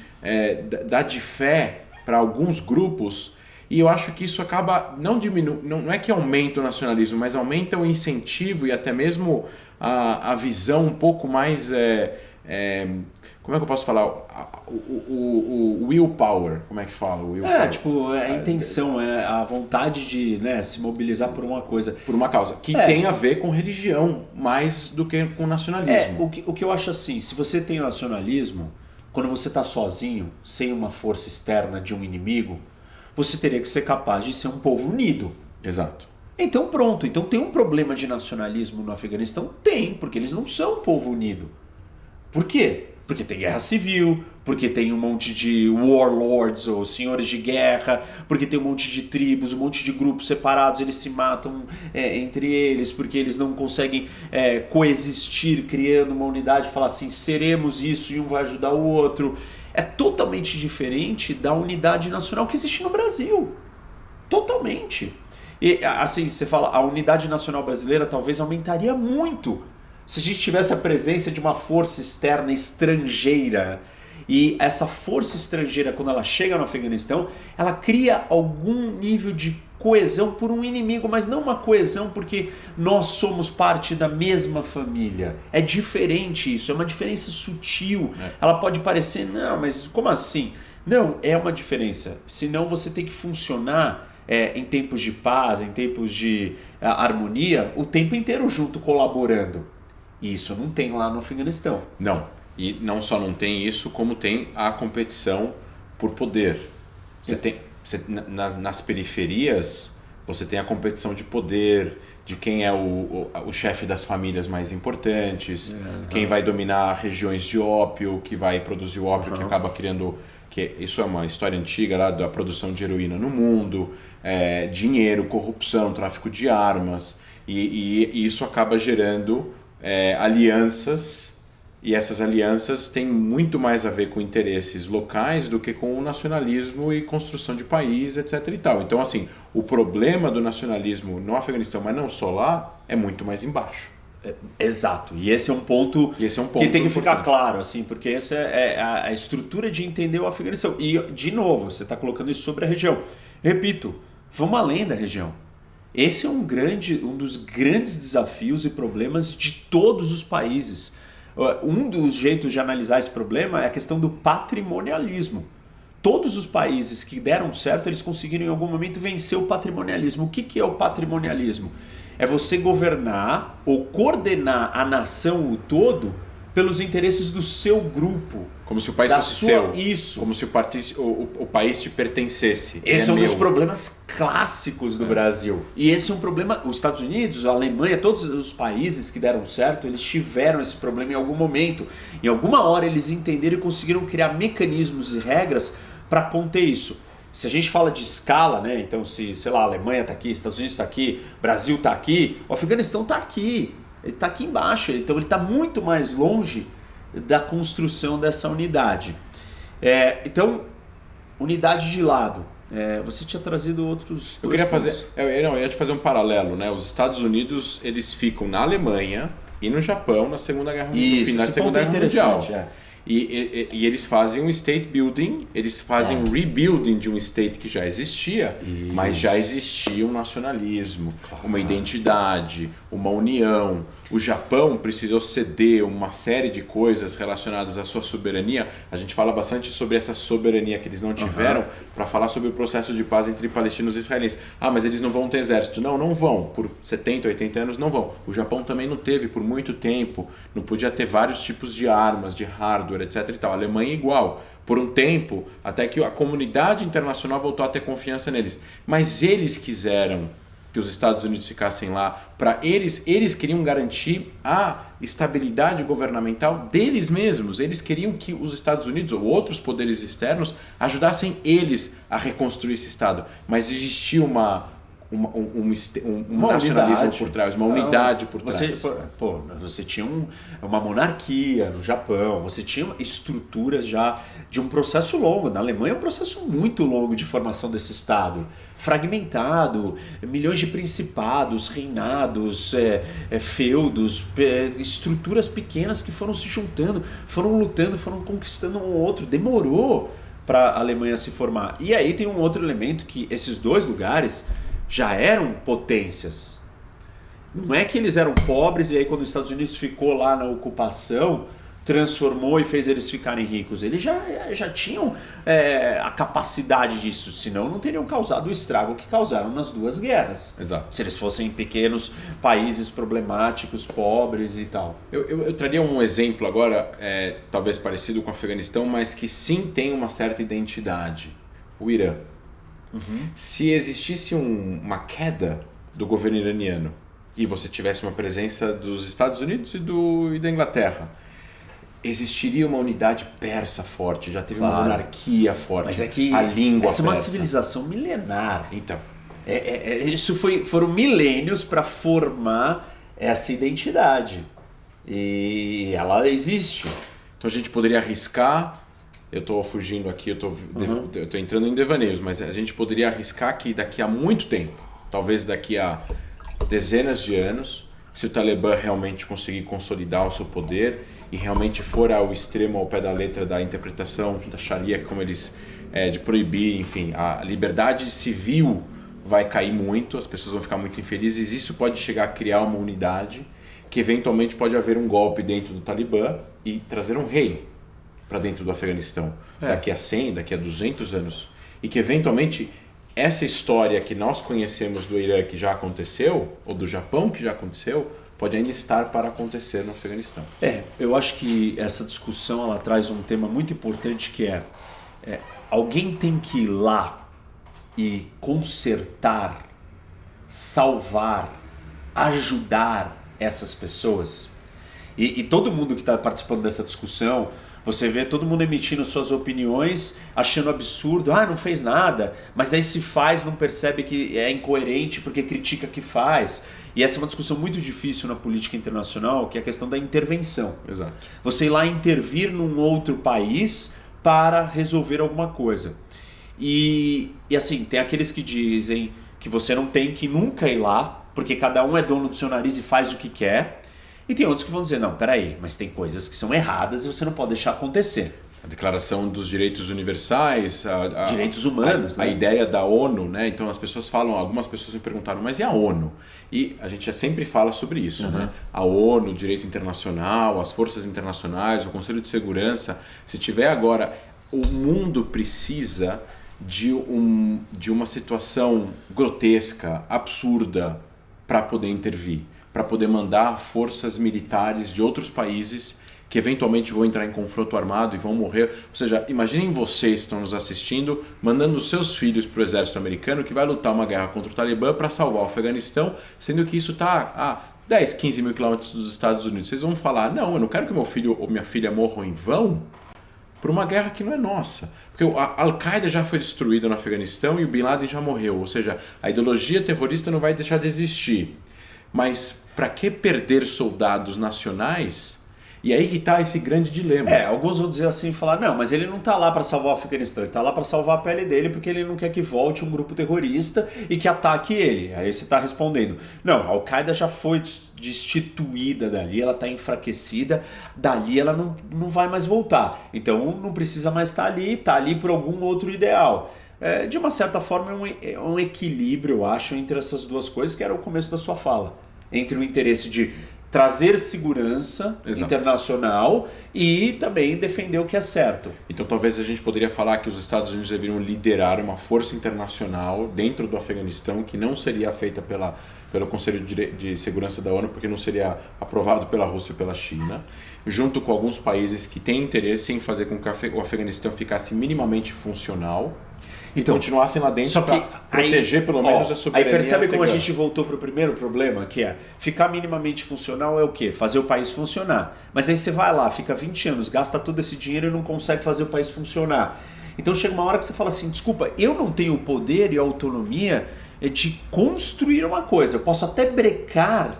Speaker 2: fé para alguns grupos. E eu acho que isso acaba, não é que aumenta o nacionalismo, mas aumenta o incentivo e até mesmo a visão um pouco mais... como é que eu posso falar? O willpower, como é que fala?
Speaker 1: A intenção, a vontade de se mobilizar por uma coisa.
Speaker 2: Por uma causa, que tem a ver com religião, mais do que com nacionalismo.
Speaker 1: O que eu acho assim, se você tem nacionalismo, quando você está sozinho, sem uma força externa de um inimigo, você teria que ser capaz de ser um povo unido.
Speaker 2: Exato.
Speaker 1: Então pronto, então tem um problema de nacionalismo no Afeganistão? Tem, porque eles não são um povo unido. Por quê? Porque tem guerra civil, porque tem um monte de warlords ou senhores de guerra, porque tem um monte de tribos, um monte de grupos separados, eles se matam entre eles, porque eles não conseguem coexistir, criando uma unidade, falar assim, seremos isso e um vai ajudar o outro. É totalmente diferente da unidade nacional que existe no Brasil. Totalmente. E assim, você fala, a unidade nacional brasileira talvez aumentaria muito se a gente tivesse a presença de uma força externa estrangeira. E essa força estrangeira, quando ela chega no Afeganistão, ela cria algum nível de coesão por um inimigo, mas não uma coesão porque nós somos parte da mesma família. É diferente isso, é uma diferença sutil. Ela pode parecer, não, mas como assim? Não, é uma diferença. Senão você tem que funcionar em tempos de paz, em tempos de harmonia, o tempo inteiro junto, colaborando. E isso não tem lá no Afeganistão.
Speaker 2: Não. E não só não tem isso, como tem a competição por poder. Nas periferias, você tem a competição de poder, de quem é o chefe das famílias mais importantes, quem vai dominar regiões de ópio, que vai produzir o ópio, que acaba criando... Isso é uma história antiga lá da produção de heroína no mundo, dinheiro, corrupção, tráfico de armas, e isso acaba gerando... alianças, e essas alianças têm muito mais a ver com interesses locais do que com o nacionalismo e construção de país, etc. e tal. Então, assim, o problema do nacionalismo no Afeganistão, mas não só lá, é muito mais embaixo.
Speaker 1: Exato, e esse é um ponto que tem que ficar claro, assim, porque essa é a estrutura de entender o Afeganistão. E, de novo, você está colocando isso sobre a região. Repito, vamos além da região. Esse é um dos grandes desafios e problemas de todos os países. Um dos jeitos de analisar esse problema é a questão do patrimonialismo. Todos os países que deram certo, eles conseguiram em algum momento vencer o patrimonialismo. O que é o patrimonialismo? é você governar ou coordenar a nação o todo pelos interesses do seu grupo.
Speaker 2: Como se o país fosse seu. Isso. Como se o país te pertencesse.
Speaker 1: Esse é um dos problemas clássicos do Brasil. E esse é um problema... Os Estados Unidos, a Alemanha, todos os países que deram certo, eles tiveram esse problema em algum momento. Em alguma hora eles entenderam e conseguiram criar mecanismos e regras para conter isso. Se a gente fala de escala, né? Então se, sei lá, a Alemanha está aqui, Estados Unidos está aqui, Brasil está aqui, o Afeganistão está aqui. Ele está aqui embaixo, então ele está muito mais longe da construção dessa unidade. Então, unidade de lado. Você tinha trazido outros...
Speaker 2: Eu ia te fazer um paralelo, né? Os Estados Unidos, eles ficam na Alemanha e no Japão na Segunda Guerra Mundial, no final da Segunda Guerra Mundial. E eles fazem um state building, eles fazem um rebuilding de um state que já existia, mas já existia um nacionalismo, uma identidade, uma união. O Japão precisou ceder uma série de coisas relacionadas à sua soberania. A gente fala bastante sobre essa soberania que eles não tiveram para falar sobre o processo de paz entre palestinos e israelenses. Mas eles não vão ter exército. Não vão. Por 70, 80 anos não vão. O Japão também não teve por muito tempo. Não podia ter vários tipos de armas, de hardware, etc. e tal. A Alemanha igual. Por um tempo, até que a comunidade internacional voltou a ter confiança neles. Mas eles quiseram que os Estados Unidos ficassem lá, para eles queriam garantir a estabilidade governamental deles mesmos. Eles queriam que os Estados Unidos ou outros poderes externos ajudassem eles a reconstruir esse Estado. Mas existia um nacionalismo unidade por trás, uma unidade por trás.
Speaker 1: Você tinha uma monarquia no Japão, você tinha estruturas já de um processo longo. Na Alemanha é um processo muito longo de formação desse Estado, fragmentado, milhões de principados, reinados, feudos, estruturas pequenas que foram se juntando, foram lutando, foram conquistando um outro. Demorou para a Alemanha se formar. E aí tem um outro elemento que esses dois lugares já eram potências. Não é que eles eram pobres e aí quando os Estados Unidos ficou lá na ocupação, transformou e fez eles ficarem ricos. Eles já tinham a capacidade disso, senão não teriam causado o estrago que causaram nas duas guerras.
Speaker 2: Exato.
Speaker 1: Se eles fossem pequenos países problemáticos, pobres e tal.
Speaker 2: Eu traria um exemplo agora, talvez parecido com o Afeganistão, mas que sim tem uma certa identidade. O Irã. Se existisse uma queda do governo iraniano e você tivesse uma presença dos Estados Unidos e da Inglaterra, existiria uma unidade persa forte, já teve uma monarquia forte,
Speaker 1: mas é que
Speaker 2: a língua
Speaker 1: essa
Speaker 2: persa.
Speaker 1: É uma civilização milenar.
Speaker 2: Então,
Speaker 1: foram milênios para formar essa identidade e ela existe.
Speaker 2: Então a gente poderia arriscar. Eu estou fugindo aqui, eu estou entrando em devaneios, mas a gente poderia arriscar que daqui a muito tempo, talvez daqui a dezenas de anos, se o Talibã realmente conseguir consolidar o seu poder e realmente for ao extremo, ao pé da letra da interpretação da Sharia, como eles de proibir, enfim, a liberdade civil vai cair muito, as pessoas vão ficar muito infelizes, isso pode chegar a criar uma unidade que eventualmente pode haver um golpe dentro do Talibã e trazer um rei para dentro do Afeganistão, daqui a 100, daqui a 200 anos, e que eventualmente essa história que nós conhecemos do Irã que já aconteceu, ou do Japão que já aconteceu, pode ainda estar para acontecer no Afeganistão.
Speaker 1: Eu acho que essa discussão ela traz um tema muito importante que alguém tem que ir lá e consertar, salvar, ajudar essas pessoas. E todo mundo que está participando dessa discussão, você vê todo mundo emitindo suas opiniões, achando absurdo, não fez nada, mas aí se faz, não percebe que é incoerente porque critica que faz. E essa é uma discussão muito difícil na política internacional, que é a questão da intervenção.
Speaker 2: Exato.
Speaker 1: Você ir lá intervir num outro país para resolver alguma coisa. E assim, tem aqueles que dizem que você não tem que nunca ir lá, porque cada um é dono do seu nariz e faz o que quer. E tem outros que vão dizer, não, peraí, mas tem coisas que são erradas e você não pode deixar acontecer.
Speaker 2: A Declaração dos Direitos Universais,
Speaker 1: direitos humanos,
Speaker 2: a ideia da ONU, né? Então as pessoas falam, algumas pessoas me perguntaram, mas e a ONU? E a gente sempre fala sobre isso, né? A ONU, o direito internacional, as forças internacionais, o Conselho de Segurança. Se tiver agora, o mundo precisa de uma situação grotesca, absurda, para poder intervir, para poder mandar forças militares de outros países que eventualmente vão entrar em confronto armado e vão morrer. Ou seja, imaginem vocês que estão nos assistindo, mandando os seus filhos para o exército americano que vai lutar uma guerra contra o Talibã para salvar o Afeganistão, sendo que isso está a 10, 15 mil quilômetros dos Estados Unidos. Vocês vão falar, não, eu não quero que meu filho ou minha filha morram em vão por uma guerra que não é nossa. Porque a Al-Qaeda já foi destruída no Afeganistão e o Bin Laden já morreu. Ou seja, a ideologia terrorista não vai deixar de existir. Mas para que perder soldados nacionais? E aí que está esse grande dilema.
Speaker 1: Alguns vão dizer assim, falar, não, mas ele não está lá para salvar o Afeganistão, ele está lá para salvar a pele dele porque ele não quer que volte um grupo terrorista e que ataque ele. Aí você está respondendo, não, a Al-Qaeda já foi destituída dali, ela está enfraquecida, dali ela não vai mais voltar. Então não precisa mais estar ali, está ali por algum outro ideal. De uma certa forma é um equilíbrio, eu acho, entre essas duas coisas, que era o começo da sua fala. Entre o interesse de trazer segurança internacional e também defender o que é certo.
Speaker 2: Então talvez a gente poderia falar que os Estados Unidos deveriam liderar uma força internacional dentro do Afeganistão que não seria feita pelo Conselho de Segurança da ONU, porque não seria aprovado pela Rússia e pela China, junto com alguns países que têm interesse em fazer com que o Afeganistão ficasse minimamente funcional. Então, continuassem lá dentro para proteger pelo menos a soberania.
Speaker 1: Aí percebe como a gente voltou para o primeiro problema, que é ficar minimamente funcional é o quê? Fazer o país funcionar. Mas aí você vai lá, fica 20 anos, gasta todo esse dinheiro e não consegue fazer o país funcionar. Então chega uma hora que você fala assim, desculpa, eu não tenho o poder e a autonomia de construir uma coisa. Eu posso até brecar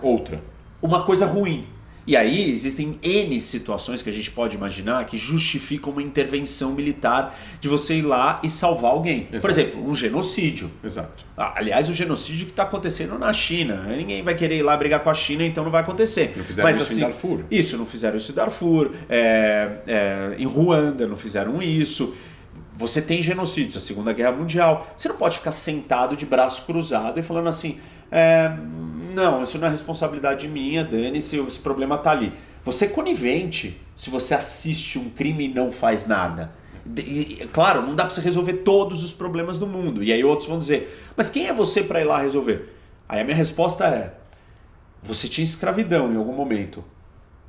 Speaker 1: uma coisa ruim. E aí existem N situações que a gente pode imaginar que justificam uma intervenção militar de você ir lá e salvar alguém. Exato. Por exemplo, um genocídio.
Speaker 2: Exato.
Speaker 1: Aliás, o genocídio que está acontecendo na China. Ninguém vai querer ir lá brigar com a China, então não vai acontecer.
Speaker 2: Não fizeram isso em Darfur.
Speaker 1: Isso, não fizeram isso em Darfur. Em Ruanda não fizeram isso. Você tem genocídios, a Segunda Guerra Mundial. Você não pode ficar sentado de braço cruzado e falando assim... Não, isso não é responsabilidade minha, dane-se, esse problema tá ali. Você é conivente se você assiste um crime e não faz nada. Claro, não dá pra você resolver todos os problemas do mundo. E aí outros vão dizer, mas quem é você para ir lá resolver? Aí a minha resposta é, você tinha escravidão em algum momento.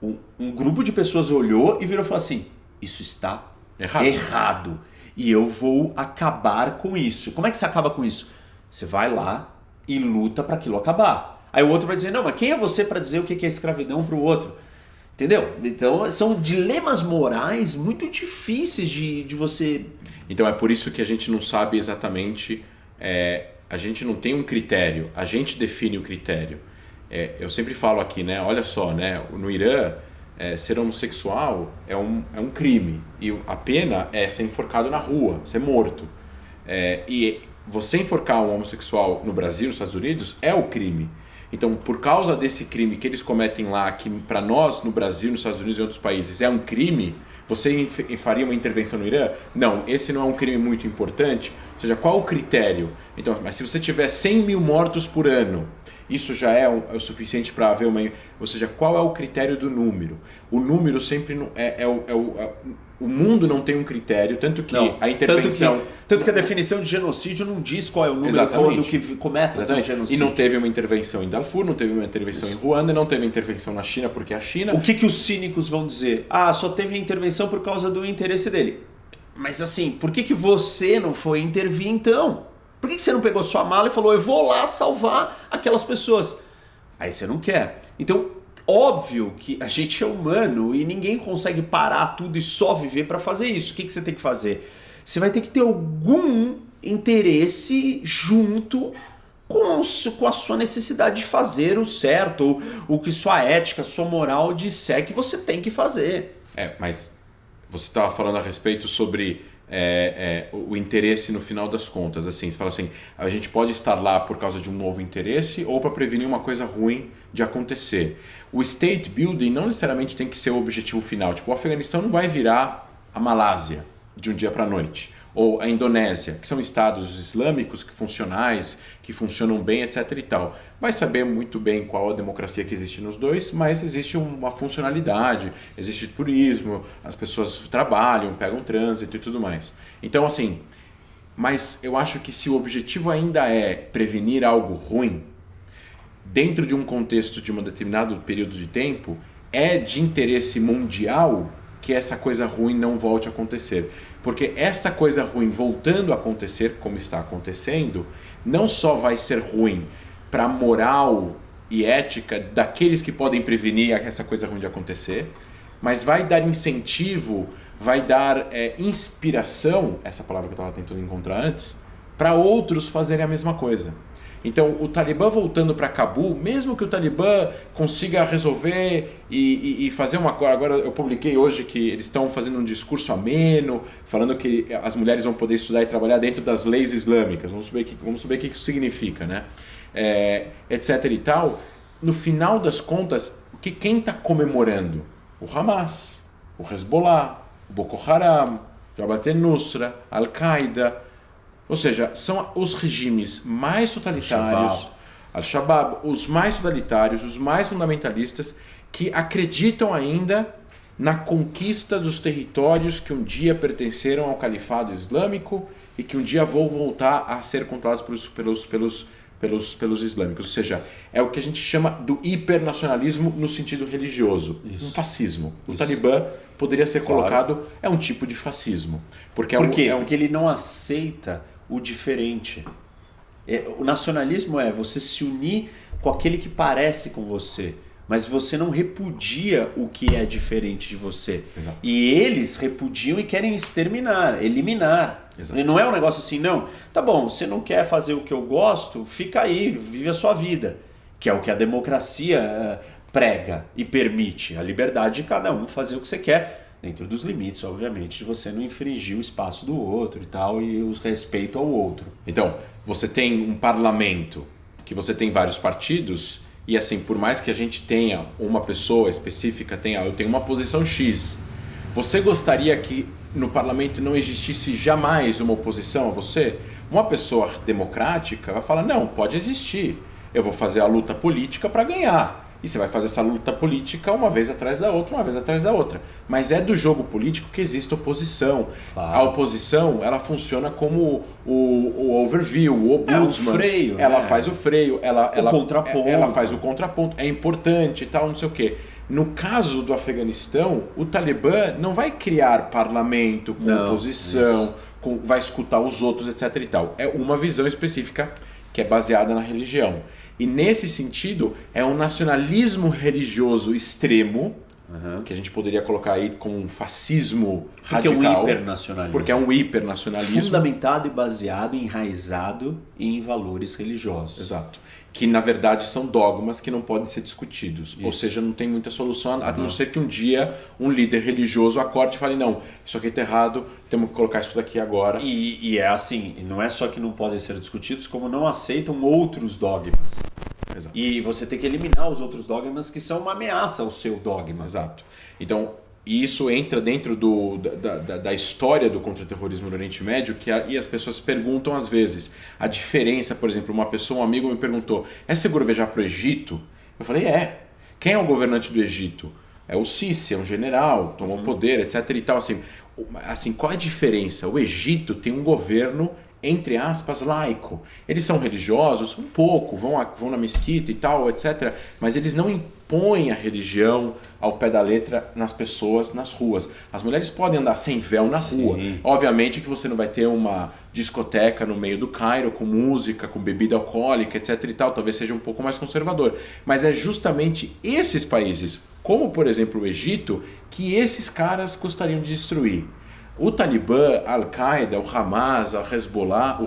Speaker 1: Um grupo de pessoas olhou e virou e falou assim, isso está errado. E eu vou acabar com isso. Como é que você acaba com isso? Você vai lá e luta para aquilo acabar. Aí o outro vai dizer, não, mas quem é você para dizer o que é escravidão para o outro? Entendeu? Então são dilemas morais muito difíceis de você...
Speaker 2: Então é por isso que a gente não sabe exatamente, a gente não tem um critério, a gente define o critério. Eu sempre falo aqui, né? Olha só, né? No Irã, ser homossexual é um crime e a pena é ser enforcado na rua, ser morto. E você enforcar um homossexual no Brasil, nos Estados Unidos, é o crime. Então, por causa desse crime que eles cometem lá, que para nós no Brasil, nos Estados Unidos e em outros países é um crime, você faria uma intervenção no Irã? Não, esse não é um crime muito importante. Ou seja, qual o critério? Então, mas se você tiver 100 mil mortos por ano, isso já é o suficiente para haver uma... Ou seja, qual é o critério do número? O número sempre o mundo não tem um critério, tanto que a intervenção...
Speaker 1: Tanto que a definição de genocídio não diz qual é o número quando que começa a ser genocídio.
Speaker 2: E não teve uma intervenção em Darfur, não teve uma intervenção em Ruanda, não teve intervenção na China, porque a China...
Speaker 1: O que os cínicos vão dizer? Só teve intervenção por causa do interesse dele. Mas assim, por que você não foi intervir então? Por que você não pegou sua mala e falou, eu vou lá salvar aquelas pessoas? Aí você não quer. Então... Óbvio que a gente é humano e ninguém consegue parar tudo e só viver para fazer isso. O que você tem que fazer? Você vai ter que ter algum interesse junto com a sua necessidade de fazer o certo, ou o que sua ética, sua moral disser que você tem que fazer.
Speaker 2: Mas você estava falando a respeito sobre o interesse no final das contas. Assim, você fala assim, a gente pode estar lá por causa de um novo interesse ou para prevenir uma coisa ruim de acontecer. O state building não necessariamente tem que ser o objetivo final. Tipo, o Afeganistão não vai virar a Malásia de um dia para a noite. Ou a Indonésia, que são estados islâmicos funcionais, que funcionam bem, etc. e tal. Vai saber muito bem qual a democracia que existe nos dois, mas existe uma funcionalidade, existe turismo, as pessoas trabalham, pegam trânsito e tudo mais. Então, assim, mas eu acho que se o objetivo ainda é prevenir algo ruim, dentro de um contexto de um determinado período de tempo, é de interesse mundial que essa coisa ruim não volte a acontecer. Porque esta coisa ruim voltando a acontecer, como está acontecendo, não só vai ser ruim para a moral e ética daqueles que podem prevenir essa coisa ruim de acontecer, mas vai dar incentivo, vai dar inspiração, essa palavra que eu estava tentando encontrar antes, para outros fazerem a mesma coisa. Então, o Talibã voltando para Cabul, mesmo que o Talibã consiga resolver e fazer uma... Agora eu publiquei hoje que eles estão fazendo um discurso ameno, falando que as mulheres vão poder estudar e trabalhar dentro das leis islâmicas. Vamos saber o que isso significa, né? Etc e tal. No final das contas, quem está comemorando? O Hamas, o Hezbollah, o Boko Haram, Jabhat al-Nusra, Al-Qaeda... Ou seja, são os regimes mais totalitários, Al-Shabaab, os mais totalitários, os mais fundamentalistas, que acreditam ainda na conquista dos territórios que um dia pertenceram ao Califado Islâmico e que um dia vão voltar a ser controlados pelos islâmicos. Ou seja, é o que a gente chama do hipernacionalismo no sentido religioso. Um fascismo. O Talibã poderia ser colocado, é um tipo de fascismo.
Speaker 1: Por quê? Porque ele não aceita o diferente. O nacionalismo é você se unir com aquele que parece com você, mas você não repudia o que é diferente de você.
Speaker 2: Exato.
Speaker 1: E eles repudiam e querem exterminar, eliminar.
Speaker 2: Exato.
Speaker 1: Não é um negócio assim, não, tá bom, você não quer fazer o que eu gosto, fica aí, vive a sua vida. Que é o que a democracia prega e permite, a liberdade de cada um fazer o que você quer, dentro dos limites, obviamente, de você não infringir o espaço do outro e tal, e o respeito ao outro.
Speaker 2: Então, você tem um parlamento, que você tem vários partidos, e assim, por mais que a gente tenha uma pessoa específica, eu tenho uma posição X, você gostaria que no parlamento não existisse jamais uma oposição a você? Uma pessoa democrática vai falar, não, pode existir, eu vou fazer a luta política para ganhar. E você vai fazer essa luta política uma vez atrás da outra, uma vez atrás da outra. Mas é do jogo político que existe oposição. Claro. A oposição, ela funciona como o overview, o ombudsman.
Speaker 1: O freio.
Speaker 2: Ela faz o freio, ela
Speaker 1: contraponto.
Speaker 2: Ela faz o contraponto. É importante e tal, não sei o quê. No caso do Afeganistão, o Talibã não vai criar parlamento com oposição, vai escutar os outros, etc. e tal. É uma visão específica que é baseada na religião. E nesse sentido, é um nacionalismo religioso extremo, que a gente poderia colocar aí como um fascismo radical.
Speaker 1: Porque é um hipernacionalismo.
Speaker 2: Porque é um hipernacionalismo.
Speaker 1: Fundamentado e baseado, enraizado em valores religiosos.
Speaker 2: Exato. Que na verdade são dogmas que não podem ser discutidos. Isso. Ou seja, não tem muita solução, a não ser que um dia um líder religioso acorde e fale, não, isso aqui está errado, temos que colocar isso daqui agora.
Speaker 1: E é assim, não é só que não podem ser discutidos, como não aceitam outros dogmas.
Speaker 2: Exato.
Speaker 1: E você tem que eliminar os outros dogmas que são uma ameaça ao seu dogma.
Speaker 2: Exato. Então, isso entra dentro da história do contra-terrorismo no Oriente Médio, e as pessoas perguntam às vezes a diferença. Por exemplo, um amigo me perguntou, é seguro viajar para o Egito? Eu falei, é. Quem é o governante do Egito? É o Sisi, é um general, tomou poder, etc. e tal. Assim, qual é a diferença? O Egito tem um governo, entre aspas, laico. Eles são religiosos? Um pouco, vão na mesquita e tal, etc. Mas eles não impõem a religião ao pé da letra nas pessoas, nas ruas. As mulheres podem andar sem véu na rua.
Speaker 1: Sim.
Speaker 2: Obviamente que você não vai ter uma discoteca no meio do Cairo com música, com bebida alcoólica, etc. e tal. Talvez seja um pouco mais conservador. Mas é justamente esses países, como por exemplo o Egito, que esses caras gostariam de destruir. O Talibã, a Al-Qaeda, o Hamas, o Hezbollah,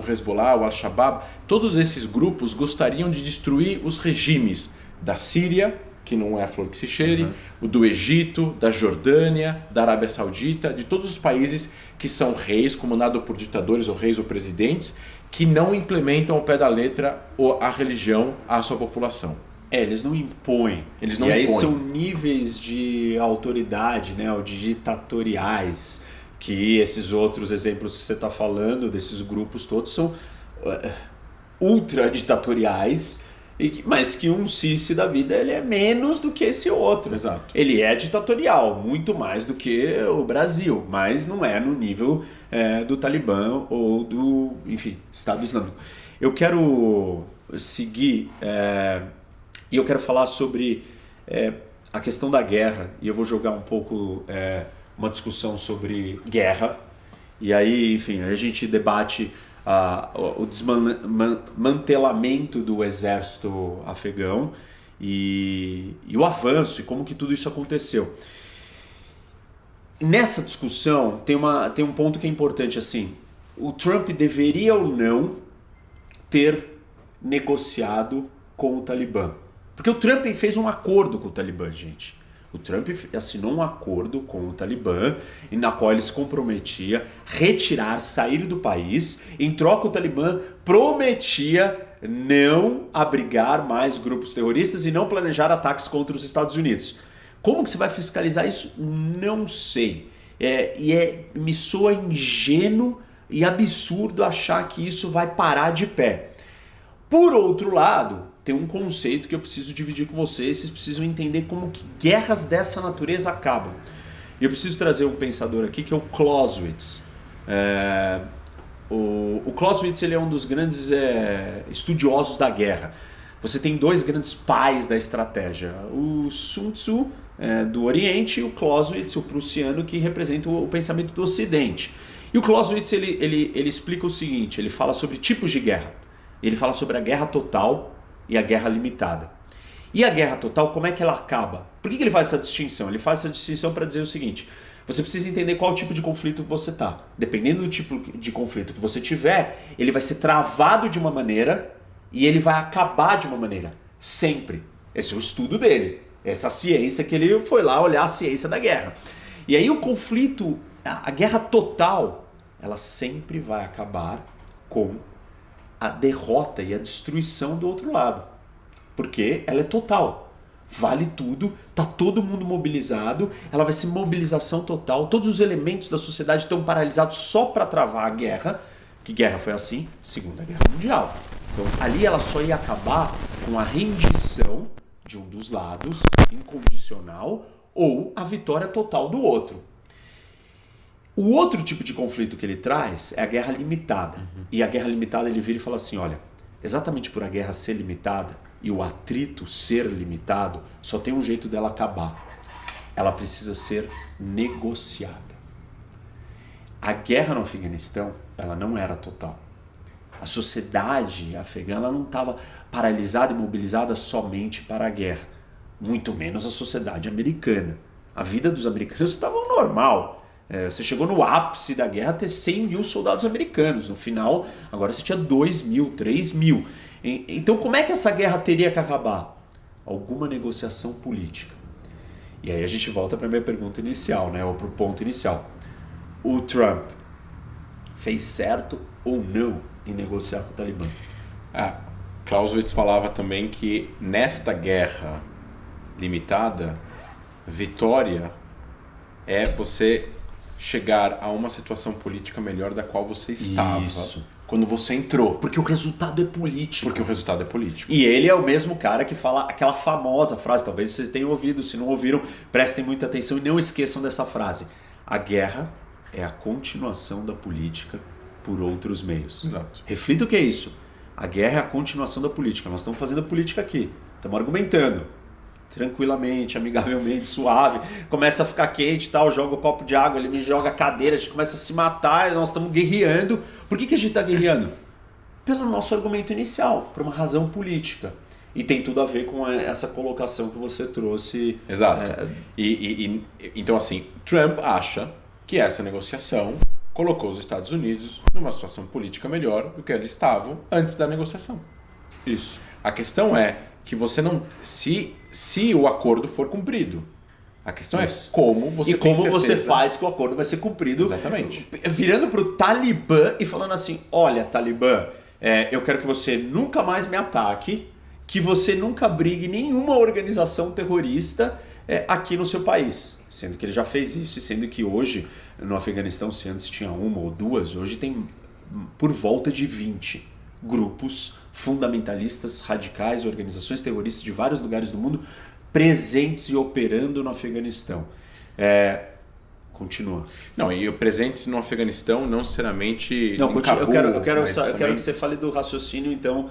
Speaker 2: o Al-Shabaab, todos esses grupos gostariam de destruir os regimes da Síria, que não é a flor que se cheire, o do Egito, da Jordânia, da Arábia Saudita, de todos os países que são reis, comandados por ditadores ou reis ou presidentes, que não implementam ao pé da letra a religião à sua população.
Speaker 1: Eles não impõem.
Speaker 2: E
Speaker 1: aí são níveis de autoridade, né, ou de ditatoriais, que esses outros exemplos que você está falando, desses grupos todos, são ultra-ditatoriais, mas que um Sisi da vida ele é menos do que esse outro.
Speaker 2: Exato.
Speaker 1: Ele é ditatorial, muito mais do que o Brasil, mas não é no nível do Talibã ou do, enfim, Estado Islâmico. Eu quero seguir E eu quero falar sobre a questão da guerra, e eu vou jogar um pouco uma discussão sobre guerra, e aí, enfim, a gente debate o desmantelamento do exército afegão e o avanço, e como que tudo isso aconteceu. Nessa discussão tem um ponto que é importante, assim, o Trump deveria ou não ter negociado com o Talibã. Porque o Trump fez um acordo com o Talibã, gente. O Trump assinou um acordo com o Talibã, na qual ele se comprometia a retirar, sair do país. Em troca, o Talibã prometia não abrigar mais grupos terroristas e não planejar ataques contra os Estados Unidos. Como que você vai fiscalizar isso? Não sei. Me soa ingênuo e absurdo achar que isso vai parar de pé. Por outro lado, tem um conceito que eu preciso dividir com vocês precisam entender como que guerras dessa natureza acabam. E eu preciso trazer um pensador aqui que é o Clausewitz. O Clausewitz, ele é um dos grandes estudiosos da guerra. Você tem dois grandes pais da estratégia, o Sun Tzu do Oriente e o Clausewitz, o prussiano, que representa o pensamento do Ocidente. E o Clausewitz ele explica o seguinte, ele fala sobre tipos de guerra. Ele fala sobre a guerra total e a guerra limitada. E a guerra total, como é que ela acaba? Por que ele faz essa distinção? Ele faz essa distinção para dizer o seguinte, você precisa entender qual tipo de conflito você está. Dependendo do tipo de conflito que você tiver, ele vai ser travado de uma maneira e ele vai acabar de uma maneira. Sempre. Esse é o estudo dele. Essa ciência que ele foi lá olhar a ciência da guerra. E aí o conflito, a guerra total, ela sempre vai acabar com a derrota e a destruição do outro lado. Porque ela é total. Vale tudo, tá todo mundo mobilizado, ela vai ser mobilização total, todos os elementos da sociedade estão paralisados só para travar a guerra. Que guerra foi assim? Segunda Guerra Mundial. Então ali ela só ia acabar com a rendição de um dos lados, incondicional, ou a vitória total do outro. O outro tipo de conflito que ele traz é a guerra limitada. E a guerra limitada ele vira e fala assim, olha, exatamente por a guerra ser limitada e o atrito ser limitado, só tem um jeito dela acabar. Ela precisa ser negociada. A guerra no Afeganistão, ela não era total. A sociedade afegã ela não estava paralisada e mobilizada somente para a guerra. Muito menos a sociedade americana. A vida dos americanos estava normal. Você chegou no ápice da guerra a ter 100 mil soldados americanos. No final, agora você tinha 2 mil, 3 mil. Então como é que essa guerra teria que acabar? Alguma negociação política. E aí a gente volta para a minha pergunta inicial, né? Ou para o ponto inicial. O Trump fez certo ou não em negociar com o Talibã?
Speaker 2: Clausewitz falava também que nesta guerra limitada, vitória é você chegar a uma situação política melhor da qual você estava quando você entrou.
Speaker 1: Porque o resultado é político.
Speaker 2: Porque o resultado é político.
Speaker 1: E ele é o mesmo cara que fala aquela famosa frase, talvez vocês tenham ouvido, se não ouviram, prestem muita atenção e não esqueçam dessa frase. A guerra é a continuação da política por outros meios.
Speaker 2: Exato.
Speaker 1: Reflita o que é isso. A guerra é a continuação da política. Nós estamos fazendo a política aqui. Estamos argumentando. Tranquilamente, amigavelmente, suave. Começa a ficar quente e tal, joga o copo de água, ele me joga a cadeira, a gente começa a se matar, nós estamos guerreando. Por que a gente está guerreando? Pelo nosso argumento inicial, por uma razão política. E tem tudo a ver com essa colocação que você trouxe.
Speaker 2: Exato. Então, assim, Trump acha que essa negociação colocou os Estados Unidos numa situação política melhor do que eles estavam antes da negociação.
Speaker 1: Isso.
Speaker 2: A questão é que você não... Se o acordo for cumprido. A questão é como você tem certeza.
Speaker 1: Você faz que o acordo vai ser cumprido.
Speaker 2: Exatamente.
Speaker 1: Virando para o Talibã e falando assim, olha, Talibã, eu quero que você nunca mais me ataque, que você nunca brigue nenhuma organização terrorista aqui no seu país. Sendo que ele já fez isso e sendo que hoje, no Afeganistão, se antes tinha uma ou duas, hoje tem por volta de 20 grupos fundamentalistas, radicais, organizações terroristas de vários lugares do mundo presentes e operando no Afeganistão. Continua.
Speaker 2: Não, e presentes no Afeganistão não necessariamente
Speaker 1: não,
Speaker 2: em Cabul,
Speaker 1: eu quero que você fale do raciocínio, então,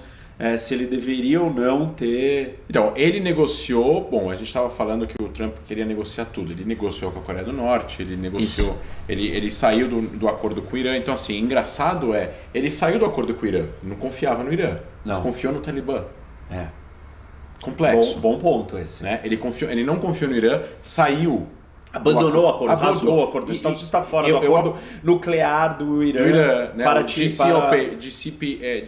Speaker 1: se ele deveria ou não ter...
Speaker 2: Então, ele negociou... Bom, a gente estava falando que o Trump queria negociar tudo. Ele negociou com a Coreia do Norte, ele negociou... Ele saiu do acordo com o Irã. Então, assim, engraçado ele saiu do acordo com o Irã. Não confiava no Irã. Mas confiou no Talibã. Complexo.
Speaker 1: Bom ponto esse.
Speaker 2: Né? Ele não confiou no Irã, saiu...
Speaker 1: Abandonou o acordo, rasgou o acordo. Os Estados Unidos está fora do acordo nuclear do Irã,
Speaker 2: né?
Speaker 1: para
Speaker 2: de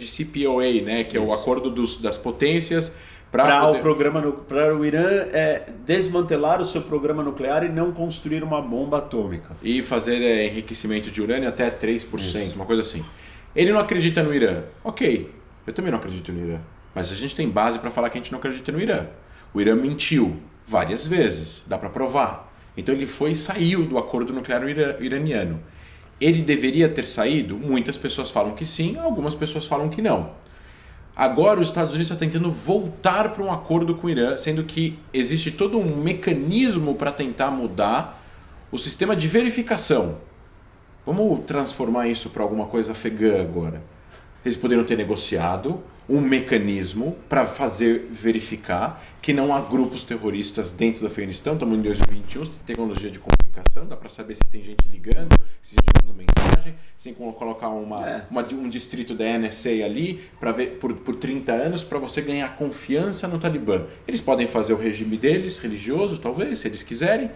Speaker 2: CPOA, né? Que é o acordo das potências para
Speaker 1: o Irã desmantelar o seu programa nuclear e não construir uma bomba atômica.
Speaker 2: E fazer enriquecimento de urânio até 3%, uma coisa assim. Ele não acredita no Irã. Ok, eu também não acredito no Irã. Mas a gente tem base para falar que a gente não acredita no Irã. O Irã mentiu várias vezes, dá para provar. Então ele foi e saiu do acordo nuclear iraniano. Ele deveria ter saído? Muitas pessoas falam que sim, algumas pessoas falam que não. Agora os Estados Unidos está tentando voltar para um acordo com o Irã, sendo que existe todo um mecanismo para tentar mudar o sistema de verificação. Vamos transformar isso para alguma coisa afegã agora. Eles poderiam ter negociado um mecanismo para verificar que não há grupos terroristas dentro do Afeganistão. Estamos em 2021, tem tecnologia de comunicação, dá para saber se tem gente ligando, se gente mandando mensagem, se tem como colocar um distrito da NSA ali para ver por 30 anos para você ganhar confiança no Talibã. Eles podem fazer o regime deles, religioso, talvez, se eles quiserem,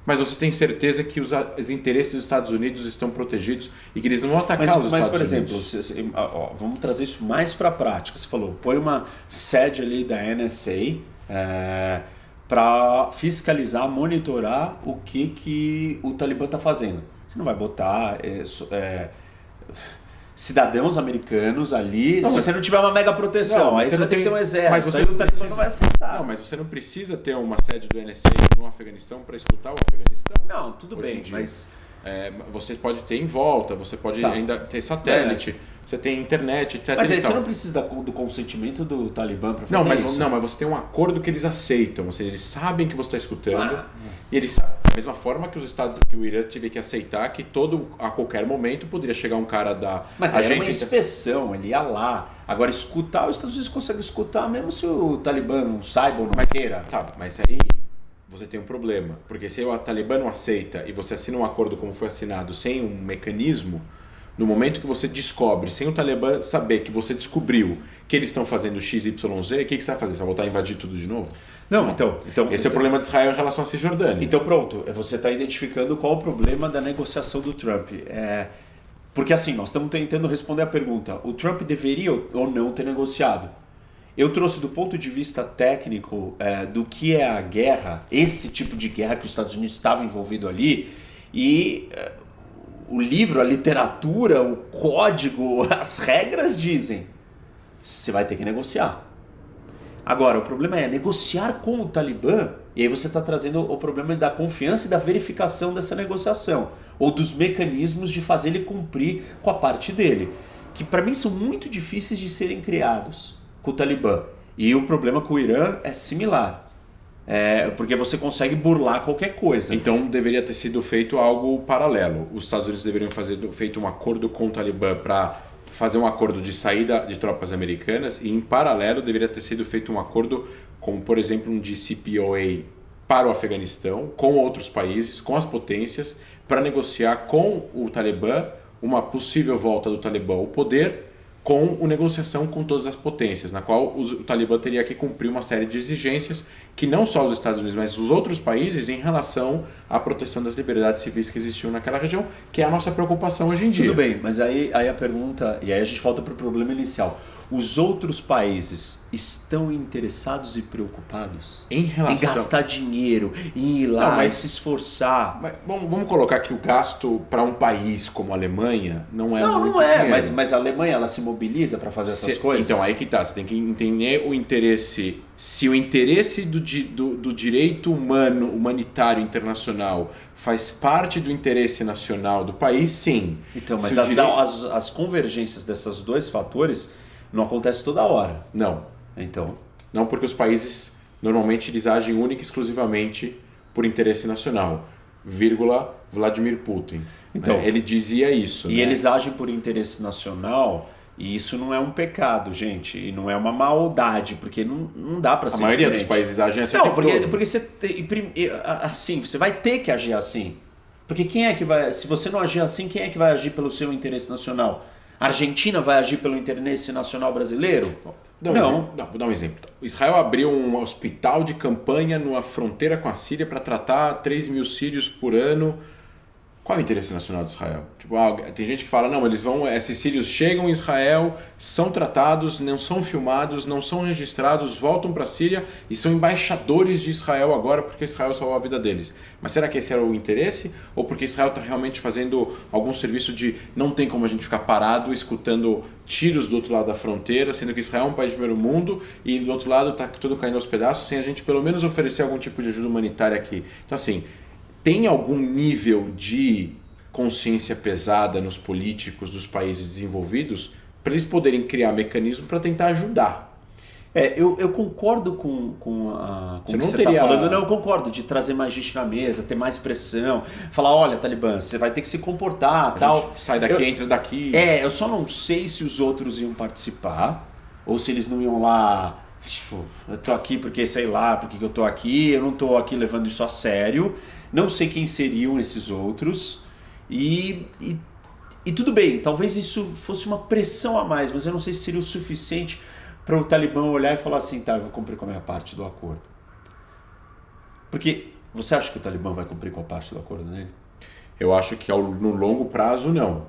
Speaker 2: mas você tem certeza que os interesses dos Estados Unidos estão protegidos e que eles não vão atacar os Estados Unidos.
Speaker 1: Mas, por exemplo, vamos trazer isso mais para a prática. Você falou, põe uma sede ali da NSA para fiscalizar, monitorar o que o Talibã está fazendo. Você não vai botar cidadãos americanos ali se você não tiver uma mega proteção. Aí você vai ter que ter um exército,
Speaker 2: mas
Speaker 1: aí o Talibã não vai aceitar.
Speaker 2: Não, mas você não precisa ter uma sede do NSA no Afeganistão para escutar o Afeganistão.
Speaker 1: Não, tudo bem, mas...
Speaker 2: você pode ter em volta, você pode ainda ter satélite, você tem internet, etc.
Speaker 1: Mas aí você não precisa do consentimento do Talibã para fazer isso.
Speaker 2: Não, mas você tem um acordo que eles aceitam, ou seja, eles sabem que você está escutando, e eles sabem, da mesma forma que que o Irã teve que aceitar que a qualquer momento poderia chegar um cara da
Speaker 1: Mas
Speaker 2: agência...
Speaker 1: Mas é uma inspeção, ele ia lá. Agora, escutar, os Estados Unidos conseguem escutar mesmo se o Talibã não saiba ou não queira.
Speaker 2: Tá, mas aí você tem um problema, porque se o Talibã não aceita e você assina um acordo como foi assinado sem um mecanismo, no momento que você descobre, sem o Talibã saber que você descobriu que eles estão fazendo XYZ, o que você vai fazer? Você vai voltar a invadir tudo de novo?
Speaker 1: Não. Então
Speaker 2: esse é o problema de Israel em relação à Cisjordânia.
Speaker 1: Então pronto, você está identificando qual o problema da negociação do Trump. Porque assim, nós estamos tentando responder a pergunta, o Trump deveria ou não ter negociado? Eu trouxe do ponto de vista técnico do que é a guerra, esse tipo de guerra que os Estados Unidos estavam envolvido ali, e o livro, a literatura, o código, as regras dizem, você vai ter que negociar. Agora, o problema é negociar com o Talibã, e aí você está trazendo o problema da confiança e da verificação dessa negociação, ou dos mecanismos de fazer ele cumprir com a parte dele, que para mim são muito difíceis de serem criados com o Talibã. E o problema com o Irã é similar. Porque você consegue burlar qualquer coisa.
Speaker 2: Então deveria ter sido feito algo paralelo. Os Estados Unidos deveriam feito um acordo com o Talibã para fazer um acordo de saída de tropas americanas e em paralelo deveria ter sido feito um acordo como, por exemplo, um DCPOA para o Afeganistão, com outros países, com as potências, para negociar com o Talibã uma possível volta do Talibã ao poder, com a negociação com todas as potências, na qual o Talibã teria que cumprir uma série de exigências que não só os Estados Unidos, mas os outros países em relação à proteção das liberdades civis que existiam naquela região, que é a nossa preocupação hoje em dia.
Speaker 1: Tudo bem, mas aí a pergunta, e aí a gente volta para o problema inicial. Os outros países estão interessados e preocupados em gastar dinheiro, em ir lá e se esforçar?
Speaker 2: Mas, vamos colocar que o gasto para um país como a Alemanha não é muito
Speaker 1: não é,
Speaker 2: dinheiro.
Speaker 1: Mas a Alemanha ela se mobiliza para fazer essas coisas?
Speaker 2: Então, aí que tá, você tem que entender o interesse. Se o interesse do direito humanitário internacional faz parte do interesse nacional do país, sim.
Speaker 1: Então, mas as convergências desses dois fatores não acontece toda hora.
Speaker 2: Não.
Speaker 1: Então.
Speaker 2: Não, porque os países normalmente eles agem única e exclusivamente por interesse nacional. Vladimir Putin.
Speaker 1: Então,
Speaker 2: ele dizia isso.
Speaker 1: E eles agem por interesse nacional E isso não é um pecado, gente, e não é uma maldade, porque não dá para ser
Speaker 2: A maioria
Speaker 1: diferente.
Speaker 2: dos países agem assim.
Speaker 1: Não, porque você assim, você vai ter que agir assim. Porque quem é que vai, se você não agir assim, quem é que vai agir pelo seu interesse nacional? A Argentina vai agir pelo interesse nacional brasileiro?
Speaker 2: Não, vou dar um exemplo. Israel abriu um hospital de campanha na fronteira com a Síria para tratar 3 mil sírios por ano. Qual é o interesse nacional de Israel? Tipo, tem gente que fala, não, esses sírios chegam em Israel, são tratados, não são filmados, não são registrados, voltam para a Síria e são embaixadores de Israel agora porque Israel salvou a vida deles. Mas será que esse era o interesse? Ou porque Israel está realmente fazendo algum serviço de não tem como a gente ficar parado escutando tiros do outro lado da fronteira, sendo que Israel é um país de primeiro mundo e do outro lado está tudo caindo aos pedaços, sem a gente pelo menos oferecer algum tipo de ajuda humanitária aqui. Então assim, tem algum nível de consciência pesada nos políticos dos países desenvolvidos para eles poderem criar mecanismo para tentar ajudar?
Speaker 1: Eu concordo com o que você está falando. Não, eu concordo de trazer mais gente na mesa, ter mais pressão, falar, olha, Talibã, você vai ter que se comportar, tal.
Speaker 2: Sai daqui, entra daqui.
Speaker 1: Eu só não sei se os outros iam participar ou se eles não iam lá. Tipo, eu tô aqui porque sei lá, porque eu tô aqui, eu não tô aqui levando isso a sério, não sei quem seriam esses outros e tudo bem, talvez isso fosse uma pressão a mais, mas eu não sei se seria o suficiente para o Talibã olhar e falar assim, tá, eu vou cumprir com a minha parte do acordo. Porque você acha que o Talibã vai cumprir com a parte do acordo dele?
Speaker 2: Eu acho que no longo prazo não,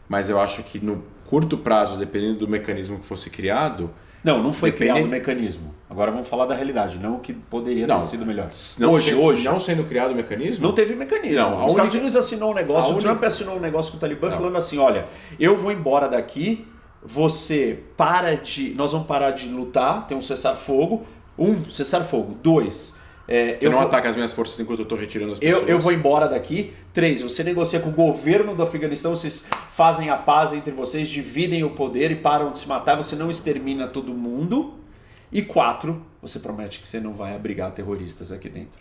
Speaker 2: mas eu acho que no curto prazo, dependendo do mecanismo que fosse criado.
Speaker 1: Não foi criado o mecanismo. Agora vamos falar da realidade, não o que poderia ter sido melhor.
Speaker 2: Hoje. Não sendo criado o mecanismo?
Speaker 1: Não teve mecanismo. Os Estados Unidos assinou um negócio, o Trump assinou um negócio com o Talibã falando assim, olha, eu vou embora daqui, nós vamos parar de lutar, tem um cessar-fogo, cessar-fogo, 2...
Speaker 2: Você não ataca as minhas forças enquanto eu estou retirando as pessoas.
Speaker 1: Eu vou embora daqui. 3, você negocia com o governo do Afeganistão, vocês fazem a paz entre vocês, dividem o poder e param de se matar, você não extermina todo mundo. E 4, você promete que você não vai abrigar terroristas aqui dentro.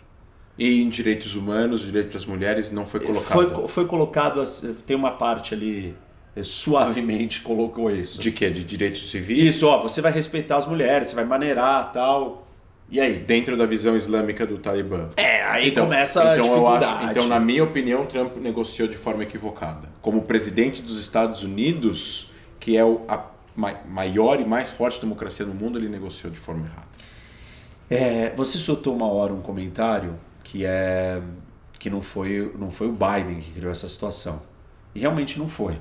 Speaker 2: E em direitos humanos, direitos das mulheres, não foi colocado?
Speaker 1: Foi colocado, tem uma parte ali, suavemente colocou isso.
Speaker 2: De quê? De direitos civis?
Speaker 1: Isso, você vai respeitar as mulheres, você vai maneirar tal. E aí?
Speaker 2: Dentro da visão islâmica do Talibã.
Speaker 1: Aí começa a dificuldade.
Speaker 2: Então, na minha opinião, Trump negociou de forma equivocada. Como presidente dos Estados Unidos, que é a maior e mais forte democracia do mundo, ele negociou de forma errada.
Speaker 1: Você soltou uma hora um comentário que não foi o Biden que criou essa situação. E realmente não foi.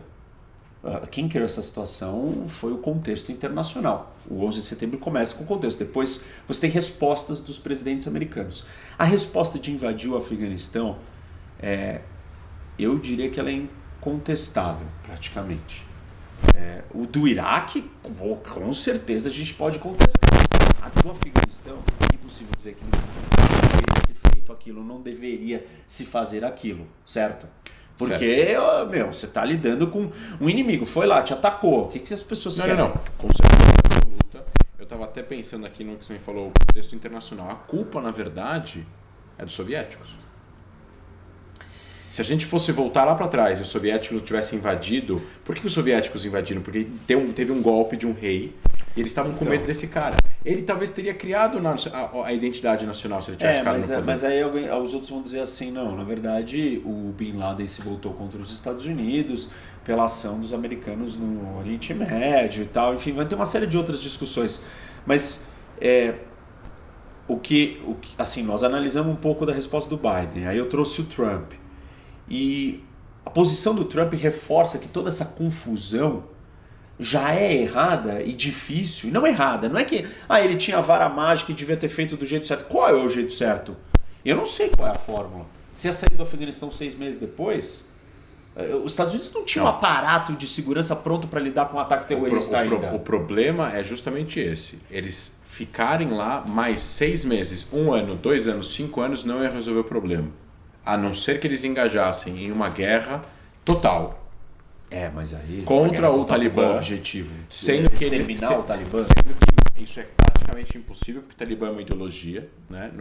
Speaker 1: Quem criou essa situação foi o contexto internacional. O 11 de setembro começa com o contexto. Depois você tem respostas dos presidentes americanos. A resposta de invadir o Afeganistão, eu diria que ela é incontestável, praticamente. O do Iraque, com certeza a gente pode contestar. A do Afeganistão, é impossível dizer que não deveria ser feito aquilo, não deveria se fazer aquilo, certo? Porque, você está lidando com um inimigo, foi lá, te atacou. O que as pessoas querem?
Speaker 2: Não. Com certeza absoluta. Eu estava até pensando aqui no que você me falou, o contexto internacional. A culpa, na verdade, é dos soviéticos. Se a gente fosse voltar lá para trás e os soviéticos tivessem invadido... Por que os soviéticos invadiram? Porque teve um golpe de um rei e eles estavam com medo desse cara. Ele talvez teria criado a identidade nacional se ele tivesse ficado no poder.
Speaker 1: Mas aí os outros vão dizer assim, não, na verdade o Bin Laden se voltou contra os Estados Unidos pela ação dos americanos no Oriente Médio e tal, enfim, vai ter uma série de outras discussões. Mas assim, nós analisamos um pouco da resposta do Biden, aí eu trouxe o Trump. E a posição do Trump reforça que toda essa confusão já é errada e difícil. Não errada, não é que ele tinha a vara mágica e devia ter feito do jeito certo. Qual é o jeito certo? Eu não sei qual é a fórmula. Se ia sair do Afeganistão 6 meses depois, os Estados Unidos não tinham um aparato de segurança pronto para lidar com um ataque terrorista ainda.
Speaker 2: O problema é justamente esse. Eles ficarem lá mais 6 meses, 1 ano, 2 anos, 5 anos, não ia resolver o problema. A não ser que eles engajassem em uma guerra total.
Speaker 1: Mas aí
Speaker 2: contra o Talibã,
Speaker 1: objetivo,
Speaker 2: sendo que
Speaker 1: exterminar o Talibã.
Speaker 2: Sendo que isso é praticamente impossível, porque o Talibã é uma ideologia, né?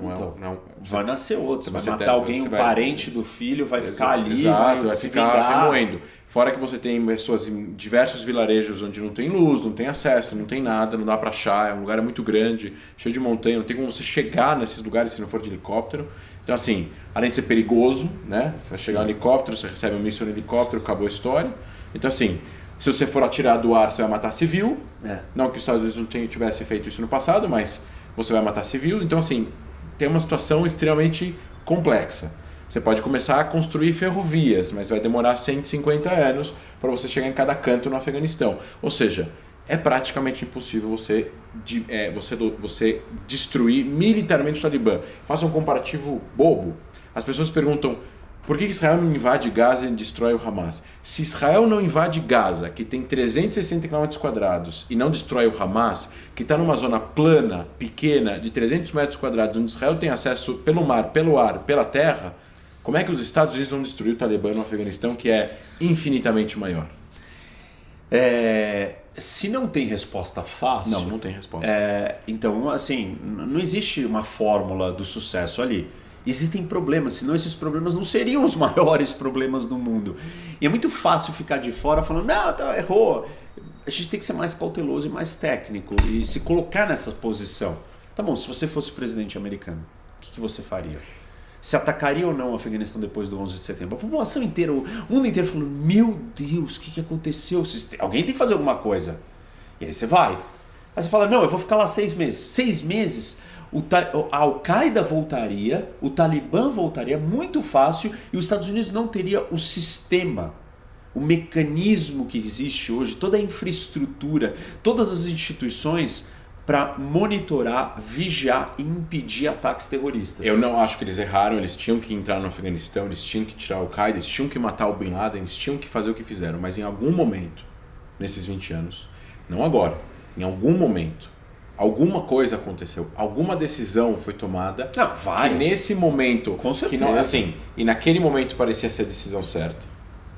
Speaker 1: Vai nascer outro, vai
Speaker 2: você
Speaker 1: matar alguém, um parente do filho, vai ficar ali,
Speaker 2: exato, vai
Speaker 1: se
Speaker 2: ficar
Speaker 1: vingar.
Speaker 2: remoendo. Fora que você tem pessoas em diversos vilarejos onde não tem luz, não tem acesso, não tem nada, não dá para achar, um lugar muito grande, cheio de montanha, não tem como você chegar nesses lugares se não for de helicóptero. Então assim, além de ser perigoso, né? Você vai chegar no helicóptero, você recebe um míssil no helicóptero, acabou a história. Então assim, se você for atirar do ar, você vai matar civil. Não que os Estados Unidos não tivesse feito isso no passado, mas você vai matar civil. Então assim, tem uma situação extremamente complexa. Você pode começar a construir ferrovias, mas vai demorar 150 anos para você chegar em cada canto no Afeganistão. Ou seja, é praticamente impossível você destruir militarmente o Talibã. Faça um comparativo bobo. As pessoas perguntam, por que Israel não invade Gaza e destrói o Hamas? Se Israel não invade Gaza, que tem 360 km², e não destrói o Hamas, que está numa zona plana, pequena, de 300 metros quadrados, onde Israel tem acesso pelo mar, pelo ar, pela terra, como é que os Estados Unidos vão destruir o Talibã no Afeganistão, que é infinitamente maior?
Speaker 1: Se não tem resposta fácil...
Speaker 2: Não tem resposta.
Speaker 1: Então, assim, não existe uma fórmula do sucesso ali. Existem problemas, senão esses problemas não seriam os maiores problemas do mundo. E é muito fácil ficar de fora falando, não, errou. A gente tem que ser mais cauteloso e mais técnico e se colocar nessa posição. Tá bom, se você fosse presidente americano, o que você faria? Se atacaria ou não o Afeganistão depois do 11 de setembro? A população inteira, o mundo inteiro falando, meu Deus, o que aconteceu? Alguém tem que fazer alguma coisa. E aí você vai. Aí você fala, não, eu vou ficar lá 6 meses. 6 meses, a Al-Qaeda voltaria, o Talibã voltaria muito fácil e os Estados Unidos não teria o sistema, o mecanismo que existe hoje, toda a infraestrutura, todas as instituições para monitorar, vigiar e impedir ataques terroristas.
Speaker 2: Eu não acho que eles erraram, eles tinham que entrar no Afeganistão, eles tinham que tirar o Al-Qaeda, eles tinham que matar o Bin Laden, eles tinham que fazer o que fizeram, mas em algum momento, nesses 20 anos, não agora, em algum momento, alguma coisa aconteceu, alguma decisão foi tomada.
Speaker 1: Não, várias.
Speaker 2: Que nesse momento,
Speaker 1: com certeza.
Speaker 2: Que não, assim, e naquele momento parecia ser a decisão certa,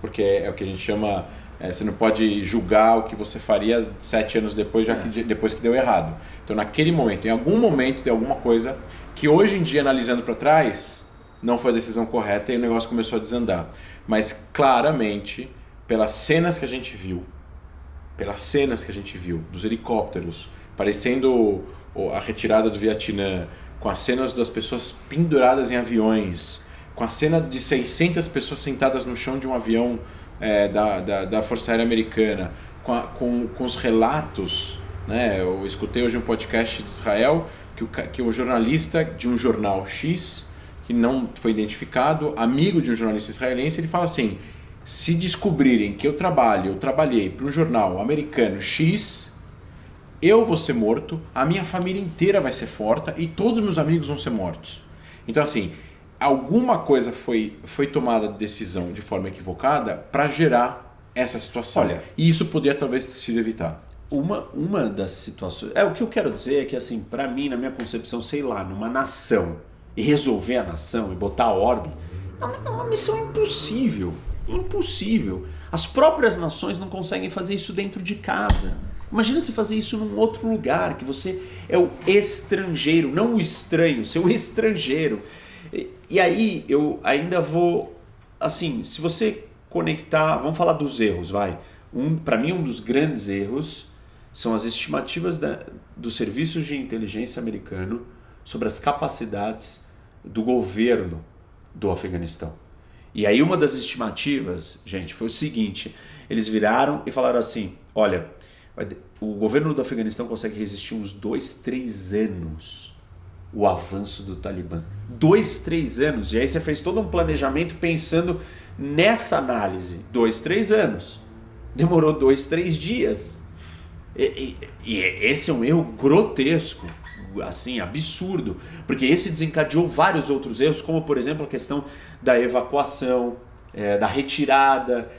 Speaker 2: porque é o que a gente chama, você não pode julgar o que você faria 7 anos depois, depois que deu errado. Então naquele momento, em algum momento, tem alguma coisa que hoje em dia, analisando para trás, não foi a decisão correta e o negócio começou a desandar. Mas claramente, pelas cenas que a gente viu, dos helicópteros, parecendo a retirada do Vietnã, com as cenas das pessoas penduradas em aviões, com a cena de 600 pessoas sentadas no chão de um avião da Força Aérea Americana, com os relatos, né? Eu escutei hoje um podcast de Israel que um jornalista de um jornal X, que não foi identificado, amigo de um jornalista israelense, ele fala assim, se descobrirem que eu trabalhei para um jornal americano X, eu vou ser morto, a minha família inteira vai ser morta e todos os meus amigos vão ser mortos. Então assim, alguma coisa foi tomada de decisão de forma equivocada para gerar essa situação.
Speaker 1: Olha,
Speaker 2: e isso poderia talvez ter sido evitado.
Speaker 1: Uma das situações... o que eu quero dizer é que, assim, para mim, na minha concepção, sei lá, numa nação, e resolver a nação e botar a ordem, é uma missão impossível. Impossível. As próprias nações não conseguem fazer isso dentro de casa. Imagina você fazer isso num outro lugar, que você é o estrangeiro, não o estranho, você é o estrangeiro. E aí eu ainda vou, assim, se você conectar, vamos falar dos erros, vai. Para mim, um dos grandes erros são as estimativas dos serviços de inteligência americano sobre as capacidades do governo do Afeganistão. E aí uma das estimativas, gente, foi o seguinte, eles viraram e falaram assim, olha, o governo do Afeganistão consegue resistir uns 2, 3 anos o avanço do Talibã. 2, 3 anos. E aí você fez todo um planejamento pensando nessa análise. 2, 3 anos. Demorou 2, 3 dias. E esse é um erro grotesco, assim, absurdo. Porque esse desencadeou vários outros erros, como por exemplo a questão da evacuação, da retirada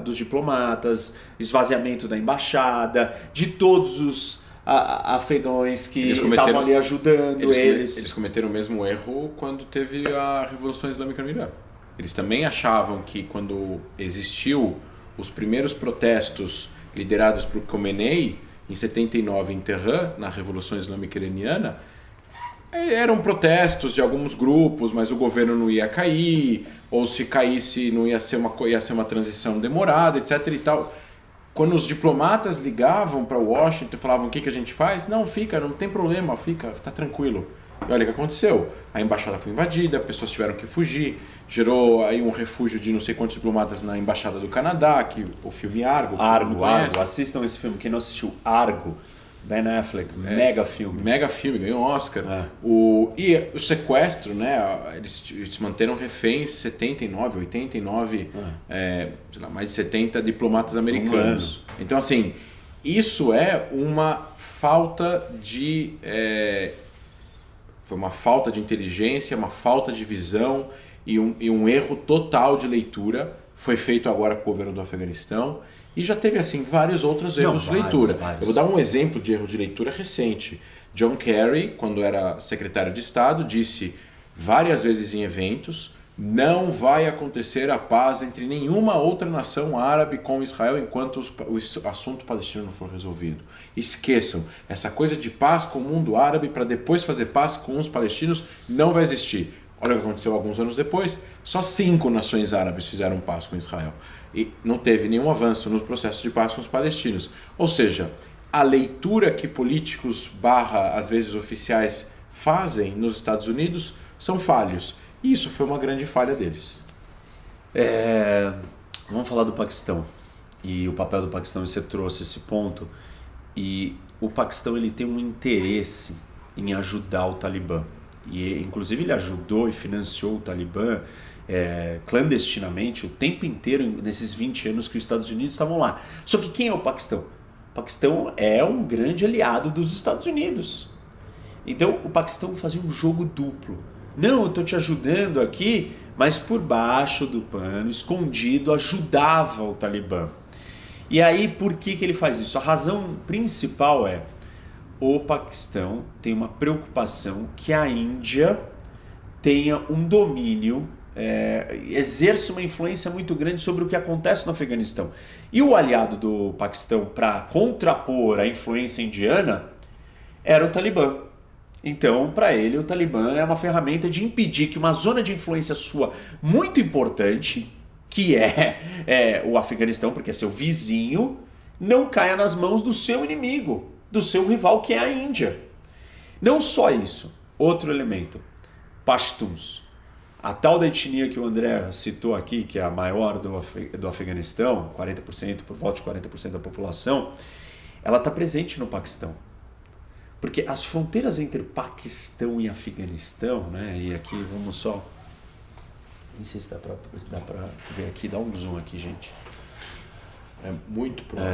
Speaker 1: dos diplomatas, esvaziamento da embaixada, de todos os afegãos que estavam ali ajudando eles.
Speaker 2: Eles cometeram o mesmo erro quando teve a Revolução Islâmica no Irã. Eles também achavam que quando existiu os primeiros protestos liderados por Khomeini, em 79 em Tehran, na Revolução Islâmica Iraniana, eram protestos de alguns grupos, mas o governo não ia cair, ou se caísse não ia ser uma transição demorada, etc. e tal. Quando os diplomatas ligavam para Washington e falavam o que a gente faz, não, fica, não tem problema, fica, tá tranquilo. E olha o que aconteceu. A embaixada foi invadida, pessoas tiveram que fugir, gerou aí um refúgio de não sei quantos diplomatas na embaixada do Canadá, que o filme Argo.
Speaker 1: Argo, assistam esse filme, quem não assistiu, Argo, Ben Affleck, mega filme.
Speaker 2: Mega filme, ganhou um Oscar. E o sequestro, né? Eles manteram reféns 79, 89, sei lá, mais de 70 diplomatas americanos. Então, assim, isso é uma falta de... foi uma falta de inteligência, uma falta de visão e um erro total de leitura. Foi feito agora com o governo do Afeganistão. E já teve, assim, vários outros erros de leitura. Eu vou dar um exemplo de erro de leitura recente. John Kerry, quando era secretário de Estado, disse várias vezes em eventos: não vai acontecer a paz entre nenhuma outra nação árabe com Israel enquanto o assunto palestino não for resolvido. Esqueçam, essa coisa de paz com o mundo árabe para depois fazer paz com os palestinos não vai existir. Olha o que aconteceu alguns anos depois, só 5 nações árabes fizeram paz com Israel. E não teve nenhum avanço no processo de paz com os palestinos. Ou seja, a leitura que políticos às vezes oficiais fazem nos Estados Unidos são falhos. E isso foi uma grande falha deles.
Speaker 1: Vamos falar do Paquistão. E o papel do Paquistão, você trouxe esse ponto. E o Paquistão ele tem um interesse em ajudar o Talibã. E inclusive ele ajudou e financiou o Talibã clandestinamente o tempo inteiro nesses 20 anos que os Estados Unidos estavam lá. Só que quem é o Paquistão? O Paquistão é um grande aliado dos Estados Unidos. Então o Paquistão fazia um jogo duplo. Não, eu estou te ajudando aqui, mas por baixo do pano, escondido, ajudava o Talibã. E aí por que ele faz isso? A razão principal é: o Paquistão tem uma preocupação que a Índia tenha um domínio, exerça uma influência muito grande sobre o que acontece no Afeganistão. E o aliado do Paquistão para contrapor a influência indiana era o Talibã. Então, para ele, o Talibã é uma ferramenta de impedir que uma zona de influência sua muito importante, que é o Afeganistão, porque é seu vizinho, não caia nas mãos do seu inimigo, do seu rival, que é a Índia. Não só isso, outro elemento, Pashtuns. A tal da etnia que o André citou aqui, que é a maior do Afeganistão, 40%, por volta de 40% da população, ela está presente no Paquistão. Porque as fronteiras entre Paquistão e Afeganistão, né, e aqui vamos só... Nem sei se dá para ver aqui, dá um zoom aqui, gente.
Speaker 2: É muito próximo.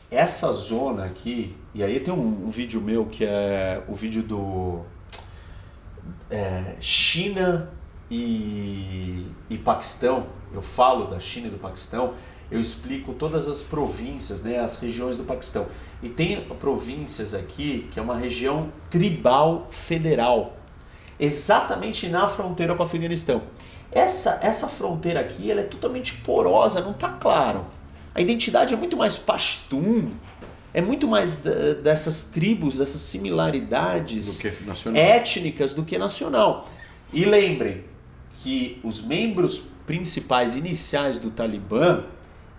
Speaker 1: Essa zona aqui, e aí tem um vídeo meu que é o vídeo do China e Paquistão. Eu falo da China e do Paquistão, eu explico todas as províncias, né, as regiões do Paquistão. E tem províncias aqui que é uma região tribal federal, exatamente na fronteira com o Afeganistão. Essa fronteira aqui ela é totalmente porosa, não está claro. A identidade é muito mais pashtun, é muito mais dessas tribos, dessas similaridades étnicas do que nacional. E lembrem que os membros principais iniciais do Talibã,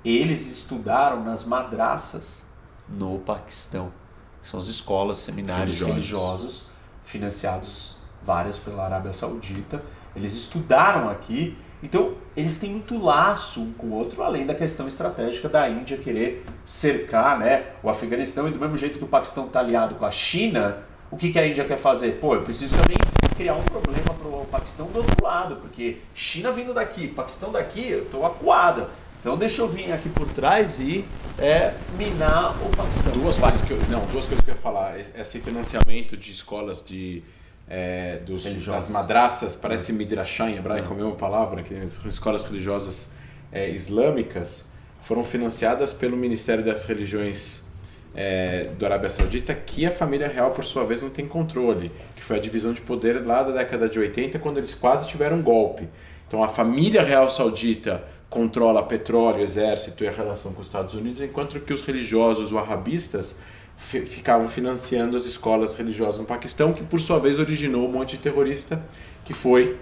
Speaker 1: eles estudaram nas madraças no Paquistão, que são as escolas, seminários religiosos financiados várias pela Arábia Saudita. Eles estudaram aqui, então eles têm muito laço um com o outro, além da questão estratégica da Índia querer cercar, né, o Afeganistão. E do mesmo jeito que o Paquistão está aliado com a China, o que a Índia quer fazer? Pô, eu preciso também criar um problema para o Paquistão do outro lado, porque China vindo daqui, Paquistão daqui, eu estou acuada. Então deixa eu vir aqui por trás e minar o Paquistão.
Speaker 2: Duas coisas que eu ia falar. Esse financiamento de escolas das madraças, parece midrashá em hebraico, a mesma palavra, que são escolas religiosas islâmicas, foram financiadas pelo Ministério das Religiões da Arábia Saudita, que a família real, por sua vez, não tem controle, que foi a divisão de poder lá da década de 80, quando eles quase tiveram um golpe. Então a família real saudita controla petróleo, exército e a relação com os Estados Unidos, enquanto que os religiosos wahhabistas ficavam financiando as escolas religiosas no Paquistão, que por sua vez originou um monte de terrorista que foi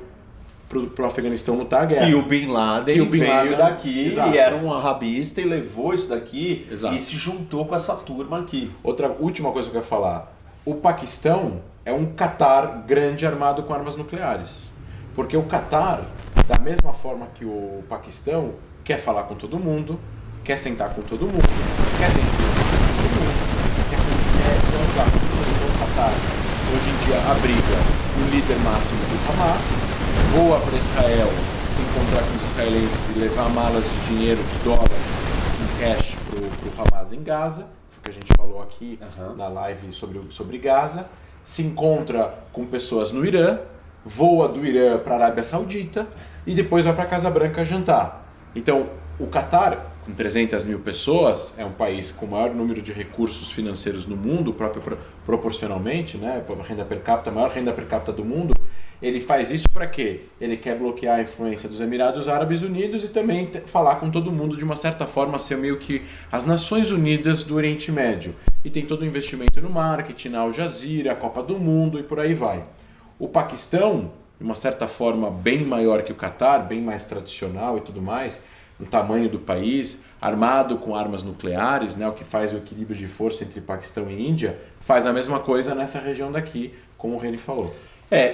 Speaker 2: pro Afeganistão lutar a guerra.
Speaker 1: E o Bin Laden veio daqui.
Speaker 2: Exato.
Speaker 1: E era um wahhabista e levou isso daqui.
Speaker 2: Exato.
Speaker 1: E se juntou com essa turma aqui.
Speaker 2: Outra última coisa que eu quero falar. O Paquistão é um Catar grande armado com armas nucleares. Porque o Catar, da mesma forma que o Paquistão, quer falar com todo mundo, quer sentar com todo mundo, quer ter influência com todo mundo, quer transar com todo mundo. O Catar, hoje em dia, abriga o líder máximo do Hamas, voa para Israel, se encontrar com os israelenses e levar malas de dinheiro, de dólar, em cash para o Hamas em Gaza, foi o que a gente falou aqui na live sobre Gaza, se encontra com pessoas no Irã, voa do Irã para a Arábia Saudita e depois vai para a Casa Branca jantar. Então, o Catar, com 300 mil pessoas, é um país com o maior número de recursos financeiros no mundo, proporcionalmente, né? A renda per capita, a maior renda per capita do mundo. Ele faz isso para quê? Ele quer bloquear a influência dos Emirados Árabes Unidos e também falar com todo mundo de uma certa forma, ser meio que as Nações Unidas do Oriente Médio. E tem todo o investimento no marketing, na Al Jazeera, a Copa do Mundo e por aí vai. O Paquistão, de uma certa forma bem maior que o Catar, bem mais tradicional e tudo mais, no tamanho do país, armado com armas nucleares, né, o que faz o equilíbrio de força entre Paquistão e Índia, faz a mesma coisa nessa região daqui, como o Reni falou.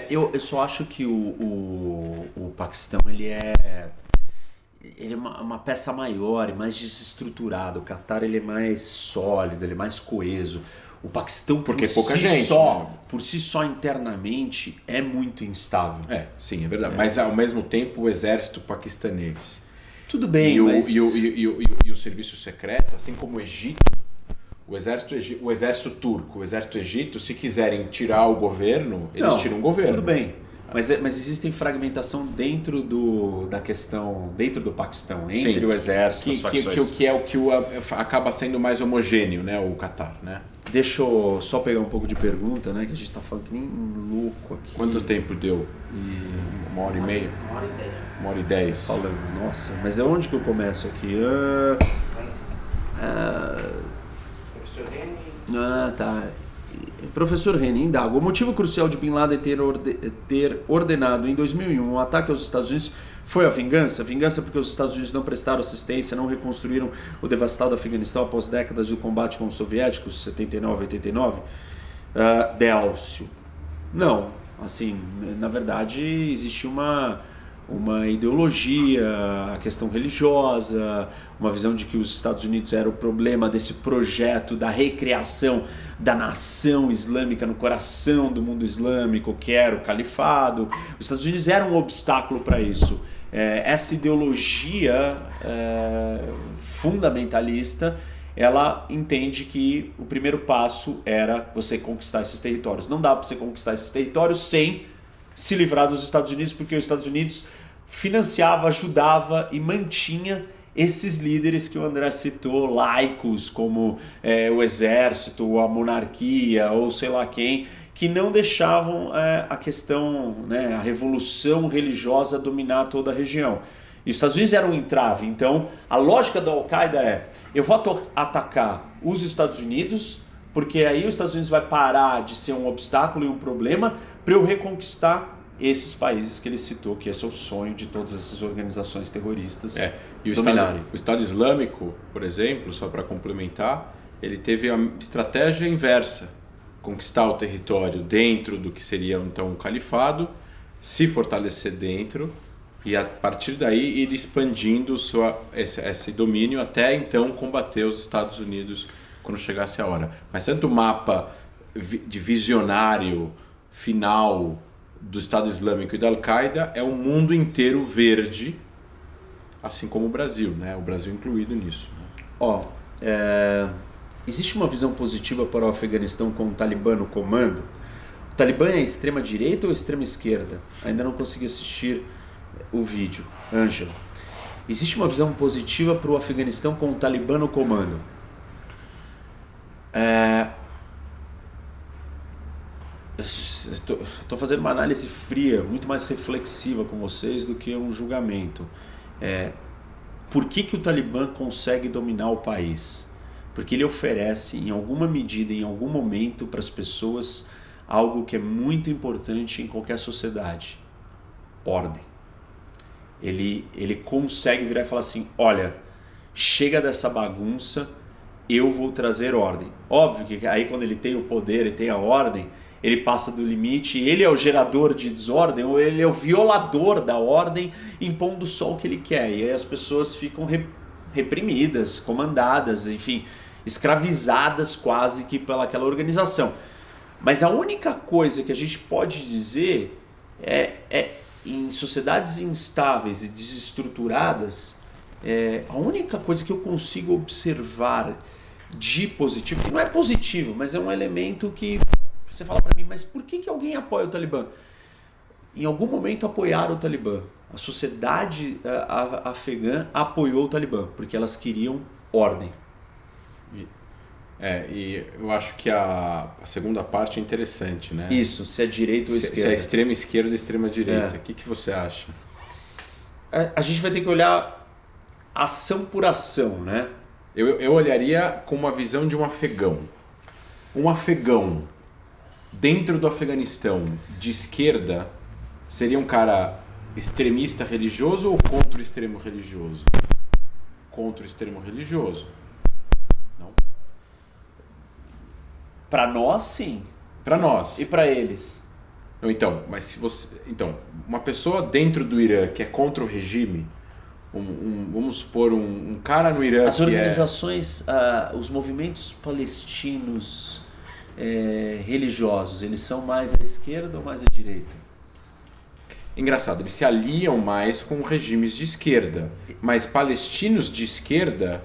Speaker 1: Eu só acho que o Paquistão ele é uma peça maior e mais desestruturada. O Catar ele é mais sólido, ele é mais coeso. O Paquistão,
Speaker 2: porque
Speaker 1: por
Speaker 2: pouca
Speaker 1: si
Speaker 2: gente,
Speaker 1: só,
Speaker 2: né?
Speaker 1: por si só internamente, é muito instável.
Speaker 2: Sim, é verdade. Mas ao mesmo tempo o exército paquistanês
Speaker 1: tudo bem,
Speaker 2: mas... e o serviço secreto, assim como o Egito, o exército turco, o exército egito, se quiserem tirar o governo, eles tiram o governo.
Speaker 1: Tudo bem. Mas existem fragmentação dentro da questão, dentro do Paquistão, entre o exército e as facções.
Speaker 2: Que acaba sendo mais homogêneo, né, o Catar, né?
Speaker 1: Deixa eu só pegar um pouco de pergunta, né, que a gente tá falando que nem um louco aqui.
Speaker 2: Quanto tempo deu? 1h30? 1h10.
Speaker 1: Falando, nossa, mas é onde que eu começo aqui?
Speaker 3: Professor Reni.
Speaker 1: Tá. Professor Reni, indaga. O motivo crucial de Bin Laden ter ordenado em 2001 um ataque aos Estados Unidos foi a vingança? Vingança porque os Estados Unidos não prestaram assistência, não reconstruíram o devastado Afeganistão após décadas do combate com os soviéticos, 79 e 89? Délcio. Não. Assim, na verdade, existe uma ideologia, a questão religiosa, uma visão de que os Estados Unidos era o problema desse projeto da recriação da nação islâmica no coração do mundo islâmico, que era o califado. Os Estados Unidos eram um obstáculo para isso. Essa ideologia fundamentalista, ela entende que o primeiro passo era você conquistar esses territórios. Não dá para você conquistar esses territórios sem se livrar dos Estados Unidos, porque os Estados Unidos financiava, ajudava e mantinha esses líderes que o André citou, laicos, como o exército, ou a monarquia, ou sei lá quem, que não deixavam a questão, né, a revolução religiosa dominar toda a região. E os Estados Unidos eram um entrave. Então, a lógica da Al-Qaeda é: eu vou atacar os Estados Unidos, porque aí os Estados Unidos vai parar de ser um obstáculo e um problema para eu reconquistar esses países que ele citou, que esse é o sonho de todas essas organizações terroristas
Speaker 2: e o Estado Islâmico, por exemplo, só para complementar, ele teve a estratégia inversa: conquistar o território dentro do que seria então o califado, se fortalecer dentro e a partir daí ir expandindo esse domínio até então combater os Estados Unidos quando chegasse a hora. Mas tanto o mapa de visionário final do Estado Islâmico e da Al-Qaeda é um mundo inteiro verde, assim como o Brasil, né? O Brasil incluído nisso.
Speaker 1: Existe uma visão positiva para o Afeganistão com o Talibã no comando? O Talibã é extrema direita ou extrema esquerda? Ainda não consegui assistir o vídeo. Ângelo, existe uma visão positiva para o Afeganistão com o Talibã no comando? Estou fazendo uma análise fria, muito mais reflexiva com vocês do que um julgamento. Por que o Talibã consegue dominar o país? Porque ele oferece, em alguma medida, em algum momento, para as pessoas algo que é muito importante em qualquer sociedade: ordem. Ele consegue virar e falar assim: olha, chega dessa bagunça, eu vou trazer ordem. Óbvio que aí quando ele tem o poder e tem a ordem, ele passa do limite, ele é o gerador de desordem, ou ele é o violador da ordem, impondo só o que ele quer. E aí as pessoas ficam reprimidas, comandadas, enfim, escravizadas quase que pelaquela organização. Mas a única coisa que a gente pode dizer é em sociedades instáveis e desestruturadas, a única coisa que eu consigo observar de positivo, que não é positivo, mas é um elemento que você fala para mim, mas por que alguém apoia o Talibã? Em algum momento apoiaram o Talibã. A sociedade afegã apoiou o Talibã, porque elas queriam ordem.
Speaker 2: E eu acho que a segunda parte é interessante, né?
Speaker 1: Isso, se é direita ou esquerda.
Speaker 2: Se é extrema esquerda ou extrema direita.
Speaker 1: É.
Speaker 2: O que você acha?
Speaker 1: A gente vai ter que olhar ação por ação, né?
Speaker 2: Eu olharia com uma visão de um afegão. Um afegão dentro do Afeganistão de esquerda seria um cara extremista religioso ou contra o extremo religioso? Contra o extremo religioso. Não?
Speaker 1: Para nós, sim.
Speaker 2: Para nós.
Speaker 1: E para eles?
Speaker 2: Então, mas se você, uma pessoa dentro do Irã que é contra o regime, vamos supor um cara no Irã
Speaker 1: as
Speaker 2: que
Speaker 1: organizações, os movimentos palestinos religiosos, eles são mais à esquerda ou mais à direita?
Speaker 2: Engraçado, eles se aliam mais com regimes de esquerda, mas palestinos de esquerda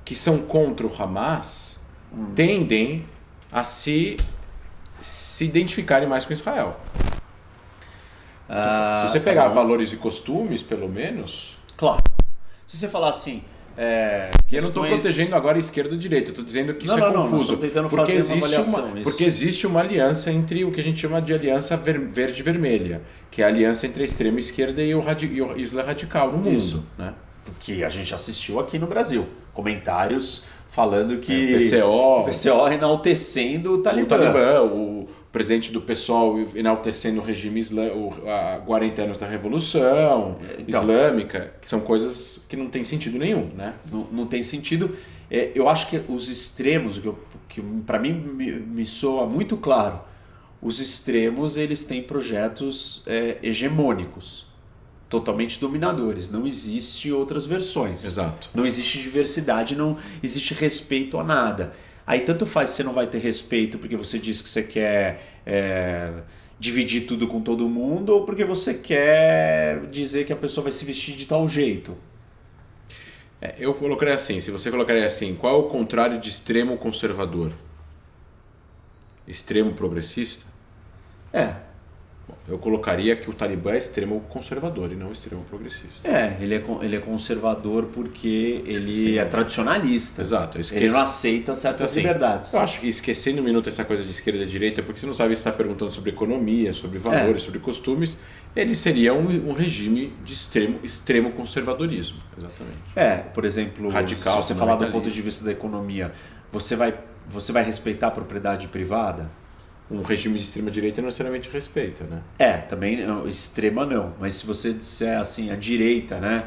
Speaker 2: que são contra o Hamas tendem a se identificarem mais com Israel. Se você pegar valores e costumes, pelo menos...
Speaker 1: Claro. Se você falar assim...
Speaker 2: Eu não estou protegendo agora a esquerda ou a direita, estou dizendo que isso é confuso.
Speaker 1: Nós estamos tentando fazer uma avaliação.
Speaker 2: Porque existe uma aliança entre o que a gente chama de aliança verde-vermelha, que é a aliança entre a extrema esquerda e o Islã radical no mundo.
Speaker 1: Isso.
Speaker 2: Né?
Speaker 1: Que a gente assistiu aqui no Brasil. Comentários falando que...
Speaker 2: O
Speaker 1: PCO enaltecendo o Talibã.
Speaker 2: O presidente do PSOL enaltecendo o regime islâmico, 40 anos da Revolução Islâmica, que são coisas que não tem sentido nenhum, né?
Speaker 1: Não tem sentido. Eu acho que os extremos, que para mim me soa muito claro, os extremos eles têm projetos hegemônicos, totalmente dominadores. Não existem outras versões.
Speaker 2: Exato.
Speaker 1: Não existe diversidade, não existe respeito a nada. Aí tanto faz se você não vai ter respeito porque você diz que você quer dividir tudo com todo mundo ou porque você quer dizer que a pessoa vai se vestir de tal jeito.
Speaker 2: Eu colocaria assim, se você colocaria assim, qual é o contrário de extremo conservador? Extremo progressista? Eu colocaria que o Talibã é extremo conservador e não extremo progressista.
Speaker 1: Ele é conservador porque ele é tradicionalista.
Speaker 2: Exato.
Speaker 1: Ele não aceita certas liberdades.
Speaker 2: Eu acho que esquecendo um minuto essa coisa de esquerda e direita, porque você não sabe se está perguntando sobre economia, sobre valores, sobre costumes, ele seria um regime de extremo conservadorismo. Exatamente.
Speaker 1: Por exemplo,
Speaker 2: radical,
Speaker 1: se você falar do ponto de vista da economia, você vai respeitar a propriedade privada?
Speaker 2: Um regime de extrema direita não necessariamente respeita, né?
Speaker 1: Também extrema não, mas se você disser assim, a direita, né?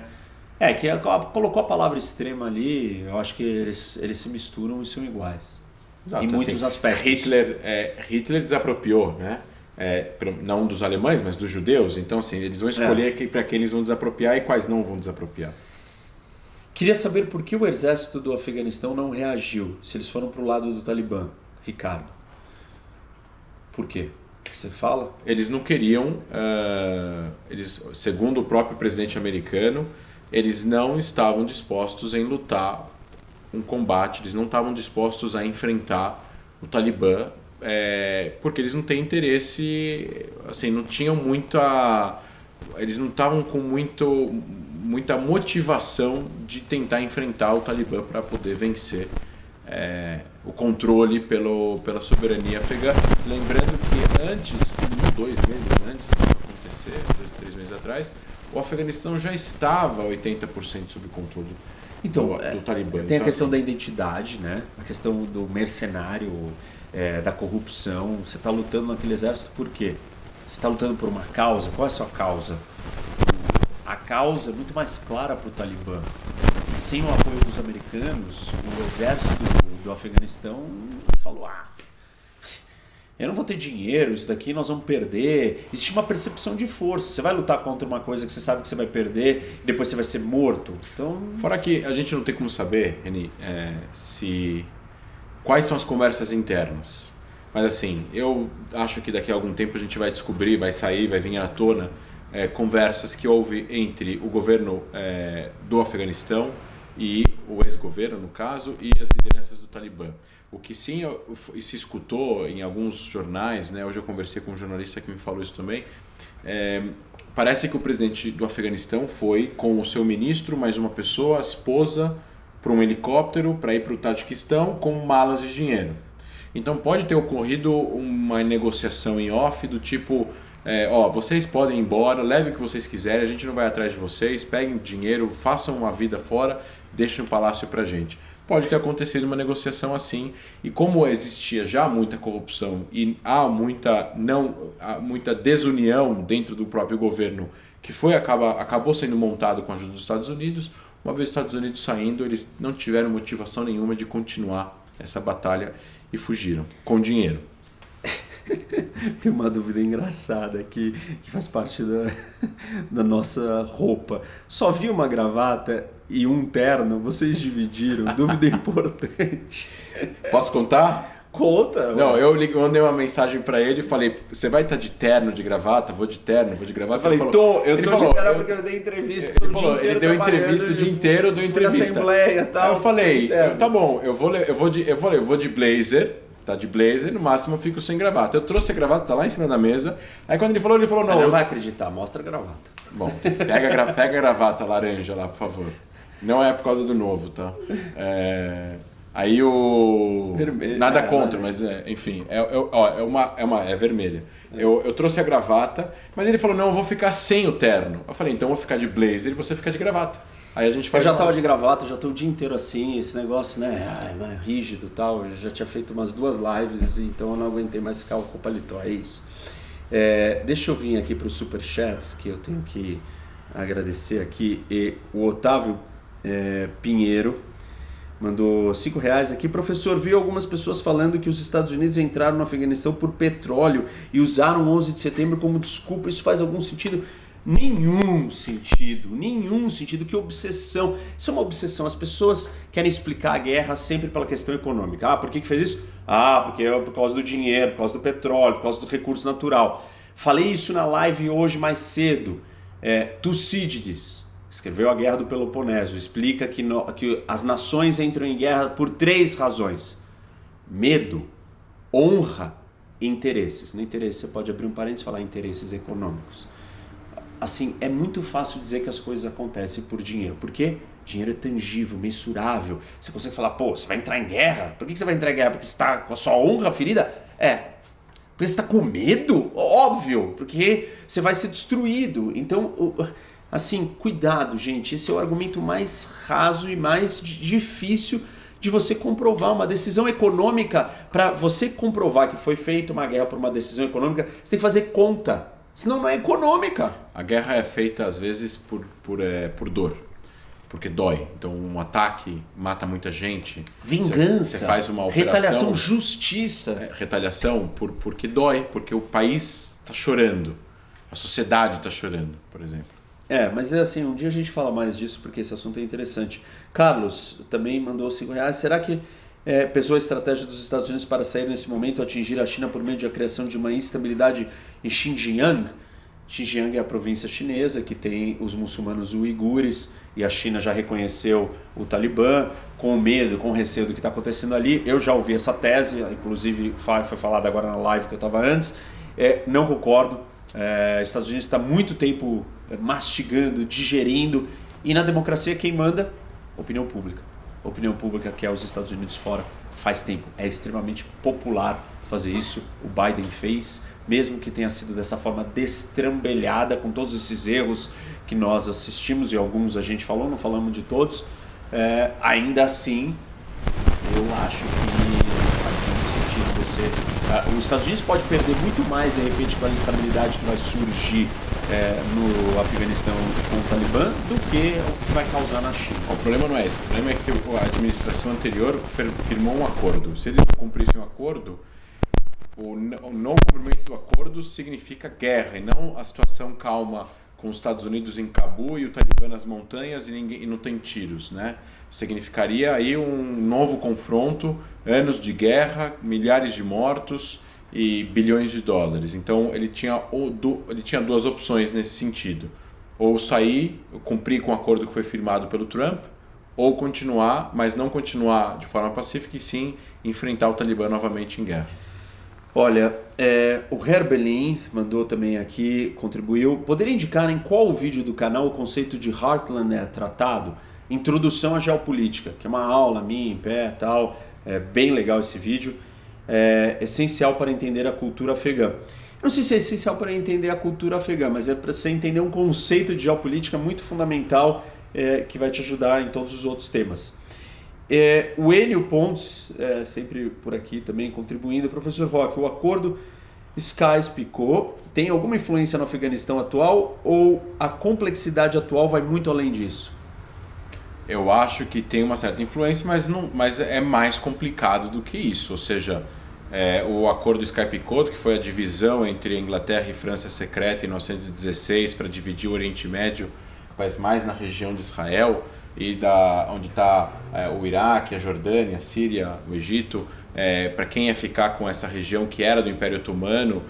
Speaker 1: Que colocou a palavra extrema ali, eu acho que eles se misturam e são iguais.
Speaker 2: Exato,
Speaker 1: em muitos aspectos.
Speaker 2: Hitler desapropriou, né? Não dos alemães, mas dos judeus. Então, assim, eles vão escolher para quem eles vão desapropriar e quais não vão desapropriar.
Speaker 1: Queria saber por que o exército do Afeganistão não reagiu, se eles foram para o lado do Talibã, Ricardo. Por quê? Você fala?
Speaker 2: Eles não queriam, segundo o próprio presidente americano, eles não estavam dispostos em lutar um combate, eles não estavam dispostos a enfrentar o Talibã, porque eles não têm interesse, assim, não tinham eles não estavam com muita motivação de tentar enfrentar o Talibã para poder vencer o controle pela soberania afegã. Lembrando que antes, 2 meses antes de acontecer, 2, 3 meses atrás, o Afeganistão já estava 80% sob controle do Talibã.
Speaker 1: Tem
Speaker 2: então,
Speaker 1: a questão
Speaker 2: assim,
Speaker 1: da identidade, né? A questão do mercenário, da corrupção. Você está lutando naquele exército por quê? Você está lutando por uma causa? Qual é a sua causa? A causa é muito mais clara para o Talibã. E sem o apoio dos americanos, o exército do Afeganistão falou: eu não vou ter dinheiro, isso daqui nós vamos perder. Existe uma percepção de força. Você vai lutar contra uma coisa que você sabe que você vai perder e depois você vai ser morto. Então...
Speaker 2: Fora que a gente não tem como saber, Reni, quais são as conversas internas. Mas assim, eu acho que daqui a algum tempo a gente vai descobrir, vai sair, vai vir à tona conversas que houve entre o governo do Afeganistão e o ex-governo, no caso, e as lideranças do Talibã. O que sim se escutou em alguns jornais, né? Hoje eu conversei com um jornalista que me falou isso também, parece que o presidente do Afeganistão foi com o seu ministro, mais uma pessoa, a esposa, para um helicóptero para ir para o Tajiquistão com malas de dinheiro. Então pode ter ocorrido uma negociação em off do tipo, vocês podem ir embora, levem o que vocês quiserem, a gente não vai atrás de vocês, peguem dinheiro, façam uma vida fora, deixem um palácio para a gente. Pode ter acontecido uma negociação assim, e como existia já muita corrupção e há muita desunião dentro do próprio governo, que acabou sendo montado com a ajuda dos Estados Unidos, uma vez os Estados Unidos saindo, eles não tiveram motivação nenhuma de continuar essa batalha e fugiram, com dinheiro.
Speaker 1: Tem uma dúvida engraçada aqui, que faz parte da nossa roupa. Só vi uma gravata e um terno, vocês dividiram, dúvida importante.
Speaker 2: Posso contar?
Speaker 1: Conta.
Speaker 2: Não, eu mandei uma mensagem pra ele e falei, você vai estar de terno, de gravata? Vou de terno, vou de gravata.
Speaker 1: Eu falei,
Speaker 2: ele
Speaker 1: tô de terno porque eu dei entrevista o dia inteiro.
Speaker 2: Ele deu entrevista o dia inteiro, deu entrevista.
Speaker 1: Assembleia e tal.
Speaker 2: Aí eu falei, tá bom, eu vou de blazer. Tá de blazer, no máximo eu fico sem gravata. Eu trouxe a gravata, tá lá em cima da mesa. Aí quando ele falou não.
Speaker 1: Não vai acreditar, mostra a gravata.
Speaker 2: Bom, pega a gravata laranja lá, por favor. Não é por causa do novo, tá? Aí o...
Speaker 1: Vermelho,
Speaker 2: nada contra, mas enfim, é vermelha. Eu trouxe a gravata, mas ele falou, não, eu vou ficar sem o terno. Eu falei, então eu vou ficar de blazer e você fica de gravata. Aí a gente faz.
Speaker 1: Eu já tava de gravata, já tô o dia inteiro assim, esse negócio, né, rígido e tal. Eu já tinha feito umas 2 lives, então eu não aguentei mais ficar com o paletó, é isso. Deixa eu vir aqui para os superchats, que eu tenho que agradecer aqui. E o Otávio Pinheiro mandou R$5 aqui. Professor, vi algumas pessoas falando que os Estados Unidos entraram no Afeganistão por petróleo e usaram 11 de setembro como desculpa. Isso faz algum sentido? Nenhum sentido, que obsessão, isso é uma obsessão, as pessoas querem explicar a guerra sempre pela questão econômica. Por que fez isso? Porque é por causa do dinheiro, por causa do petróleo, por causa do recurso natural. Falei isso na live hoje mais cedo. Tucídides escreveu A Guerra do Peloponeso, explica que as nações entram em guerra por 3 razões: medo, honra e interesses. No interesse você pode abrir um parênteses e falar interesses econômicos. Assim, é muito fácil dizer que as coisas acontecem por dinheiro. Por quê? Dinheiro é tangível, mensurável. Você consegue falar, você vai entrar em guerra? Por que você vai entrar em guerra? Porque você está com a sua honra ferida? Porque você está com medo? Óbvio, porque você vai ser destruído. Então, assim, cuidado, gente. Esse é o argumento mais raso e mais difícil de você comprovar. Uma decisão econômica, para você comprovar que foi feita uma guerra por uma decisão econômica, você tem que fazer conta. Senão não é econômica.
Speaker 2: A guerra é feita às vezes por dor, porque dói. Então um ataque mata muita gente.
Speaker 1: Vingança.
Speaker 2: Você faz uma operação.
Speaker 1: Retaliação, justiça.
Speaker 2: Retaliação porque dói, porque o país está chorando. A sociedade está chorando, por exemplo.
Speaker 1: Mas assim, um dia a gente fala mais disso porque esse assunto é interessante. Carlos também mandou R$5. Será que pesou a estratégia dos Estados Unidos para sair nesse momento atingir a China por meio da criação de uma instabilidade em Xinjiang? Xinjiang é a província chinesa que tem os muçulmanos uigures e a China já reconheceu o Talibã, com medo, com receio do que está acontecendo ali. Eu já ouvi essa tese, inclusive foi falada agora na live que eu estava antes. Não concordo. Estados Unidos está muito tempo mastigando, digerindo, e na democracia quem manda? Opinião pública. opinião pública quer os Estados Unidos fora faz tempo. É extremamente popular fazer isso, o Biden fez, mesmo que tenha sido dessa forma destrambelhada, com todos esses erros que nós assistimos, e alguns a gente falou, não falamos de todos, ainda assim, eu acho que faz todo sentido você... Os Estados Unidos pode perder muito mais, de repente, com a instabilidade que vai surgir no Afeganistão com o Talibã, do que o que vai causar na China.
Speaker 2: O problema não é esse, o problema é que a administração anterior firmou um acordo. Se eles não cumprissem o acordo, o não cumprimento do acordo significa guerra, e não a situação calma com os Estados Unidos em Cabu e o Talibã nas montanhas e não tem tiros, né? Significaria aí um novo confronto, anos de guerra, milhares de mortos e bilhões de dólares. Então ele tinha duas opções nesse sentido: ou sair, cumprir com o acordo que foi firmado pelo Trump, ou continuar, mas não continuar de forma pacífica, e sim enfrentar o Talibã novamente em guerra.
Speaker 1: Olha, o Herbelin mandou também aqui, contribuiu. Poderia indicar em qual vídeo do canal o conceito de Heartland é tratado? Introdução à Geopolítica, que é uma aula minha em pé e tal. É bem legal esse vídeo. É essencial para entender a cultura afegã. Eu não sei se é essencial para entender a cultura afegã, mas é para você entender um conceito de geopolítica muito fundamental que vai te ajudar em todos os outros temas. O Enio Pontes, sempre por aqui também contribuindo. Professor Roque, o acordo Sykes-Picot tem alguma influência no Afeganistão atual, ou a complexidade atual vai muito além disso?
Speaker 2: Eu acho que tem uma certa influência, mas é mais complicado do que isso. Ou seja, o acordo Sykes-Picot, que foi a divisão entre Inglaterra e França secreta em 1916 para dividir o Oriente Médio, mas mais na região de Israel, e onde está o Iraque, a Jordânia, a Síria, o Egito, para quem ia ficar com essa região que era do Império Otomano,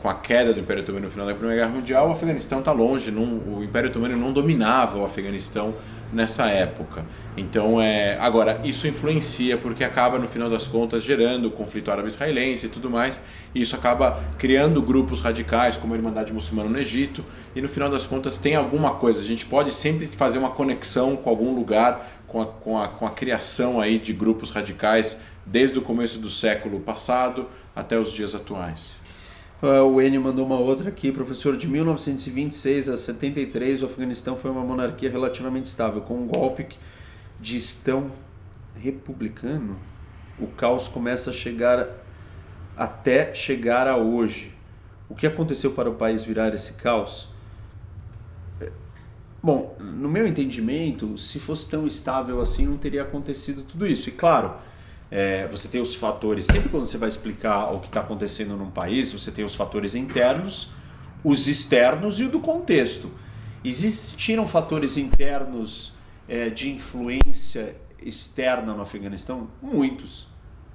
Speaker 2: com a queda do Império Otomano no final da Primeira Guerra Mundial, o Afeganistão está longe, o Império Otomano não dominava o Afeganistão nessa época. Então, agora, isso influencia porque acaba, no final das contas, gerando o conflito árabe-israelense e tudo mais, e isso acaba criando grupos radicais, como a Irmandade Muçulmana no Egito, e no final das contas tem alguma coisa. A gente pode sempre fazer uma conexão com algum lugar, com a criação aí de grupos radicais desde o começo do século passado até os dias atuais.
Speaker 1: O Enio mandou uma outra aqui. Professor, de 1926 a 73, o Afeganistão foi uma monarquia relativamente estável. Com um golpe de Estão republicano, o caos começa a chegar até chegar a hoje. O que aconteceu para o país virar esse caos? Bom, no meu entendimento, se fosse tão estável assim, não teria acontecido tudo isso. E claro, você tem os fatores, sempre quando você vai explicar o que está acontecendo num país, você tem os fatores internos, os externos e o do contexto. Existiram fatores internos de influência externa no Afeganistão? Muitos.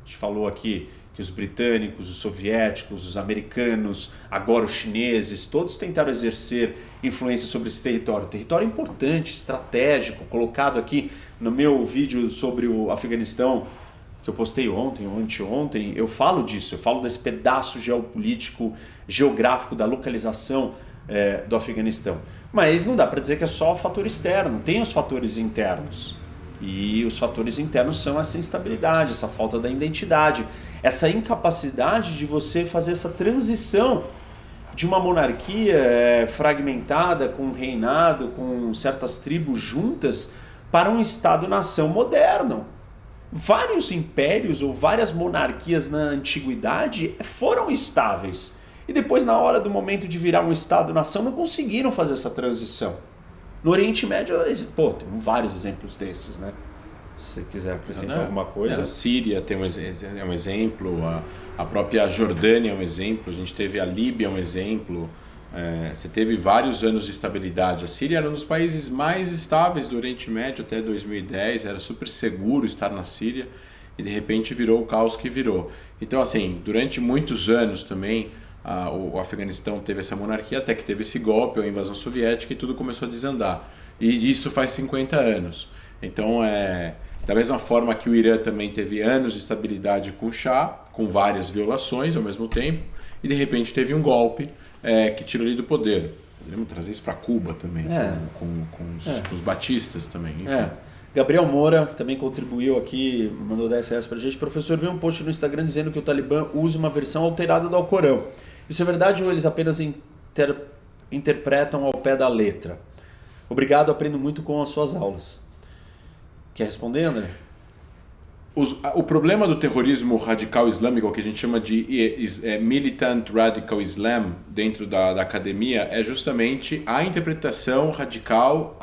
Speaker 1: A gente falou aqui que os britânicos, os soviéticos, os americanos, agora os chineses, todos tentaram exercer influência sobre esse território. Território importante, estratégico, colocado aqui no meu vídeo sobre o Afeganistão, que eu postei ontem ou anteontem. Eu falo disso, eu falo desse pedaço geopolítico, geográfico da localização do Afeganistão. Mas não dá para dizer que é só o fator externo, tem os fatores internos. E os fatores internos são essa instabilidade, essa falta da identidade, essa incapacidade de você fazer essa transição de uma monarquia fragmentada, com um reinado, com certas tribos juntas, para um Estado-nação moderno. Vários impérios ou várias monarquias na antiguidade foram estáveis. E depois, na hora do momento de virar um Estado-nação, não conseguiram fazer essa transição. No Oriente Médio, tem vários exemplos desses, né? Se você quiser acrescentar alguma coisa.
Speaker 2: A Síria é um exemplo, a própria Jordânia é um exemplo, a gente teve a Líbia um exemplo. Você teve vários anos de estabilidade. A Síria era um dos países mais estáveis do Oriente Médio até 2010, era super seguro estar na Síria, e de repente virou o caos que virou. Então, assim, durante muitos anos também, o Afeganistão teve essa monarquia, até que teve esse golpe, a invasão soviética, e tudo começou a desandar. E isso faz 50 anos. Então, da mesma forma que o Irã também teve anos de estabilidade com o Shah, com várias violações ao mesmo tempo, e de repente teve um golpe que tirou ele do poder. Podemos trazer isso para Cuba também, com os batistas também, enfim.
Speaker 1: Gabriel Moura também contribuiu aqui, mandou R$10 pra gente. Professor, vi um post no Instagram dizendo que o Talibã usa uma versão alterada do Alcorão. Isso é verdade ou eles apenas interpretam ao pé da letra? Obrigado, aprendo muito com as suas aulas. Quer responder, André?
Speaker 2: O problema do terrorismo radical islâmico, que a gente chama de Militant Radical Islam, dentro da academia, é justamente a interpretação radical